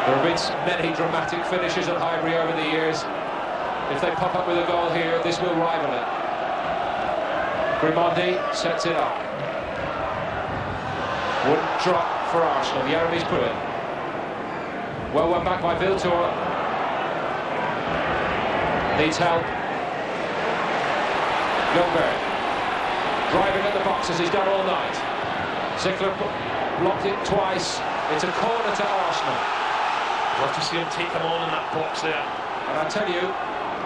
Speaker 3: There have been many dramatic finishes at Highbury over the years. If they pop up with a goal here, this will rival it. Grimondi sets it up. Wouldn't drop for Arsenal. Jeremy's put it. Well won back by Viltor. Needs help. Ljungberg driving at the box as he's done all night. Zickler blocked it twice. It's a corner to Arsenal.
Speaker 4: Love to see him take them on in that box there.
Speaker 3: And I tell you,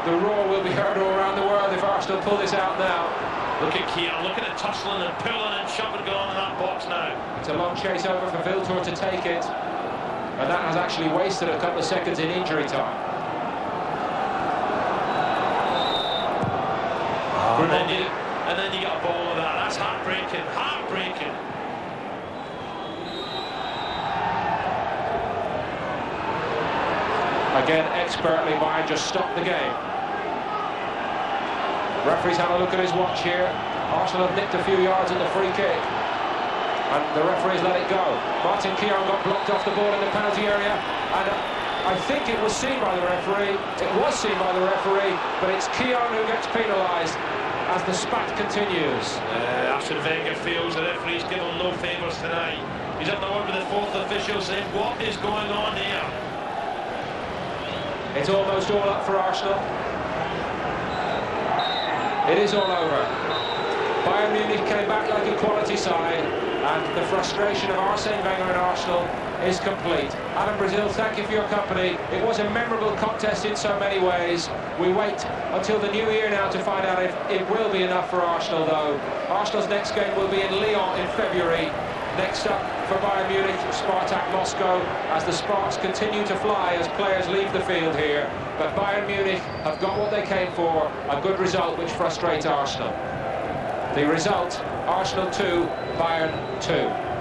Speaker 3: the roar will be heard all around the world if Arsenal pull this out now.
Speaker 4: Look at Keane, look at it tussling and pulling and shoving going in that box now.
Speaker 3: It's a long chase over for Viltor to take it. And that has actually wasted a couple of seconds in injury time.
Speaker 4: And then you get a ball of that. That's heartbreaking, heartbreaking.
Speaker 3: Again, expertly, Bayern just stopped the game. Referee's had a look at his watch here. Arsenal have nipped a few yards in the free kick. And the referee's let it go. Martin Keown got blocked off the ball in the penalty area. And I think it was seen by the referee. It was seen by the referee, but it's Keown who gets penalised as the spat continues.
Speaker 4: Arsene Wenger feels the referee's given him no favours tonight. He's up the word with the fourth official saying, what is going on here?
Speaker 3: It's almost all up for Arsenal. It is all over. Bayern Munich came back like a quality side, and the frustration of Arsene Wenger and Arsenal is complete. Alan Brazil, thank you for your company. It was a memorable contest in so many ways. We wait until the new year now to find out if it will be enough for Arsenal, though. Arsenal's next game will be in Lyon in February. Next up for Bayern Munich, Spartak Moscow, as the sparks continue to fly as players leave the field here. But Bayern Munich have got what they came for, a good result which frustrates Arsenal. The result, Arsenal 2, Bayern 2.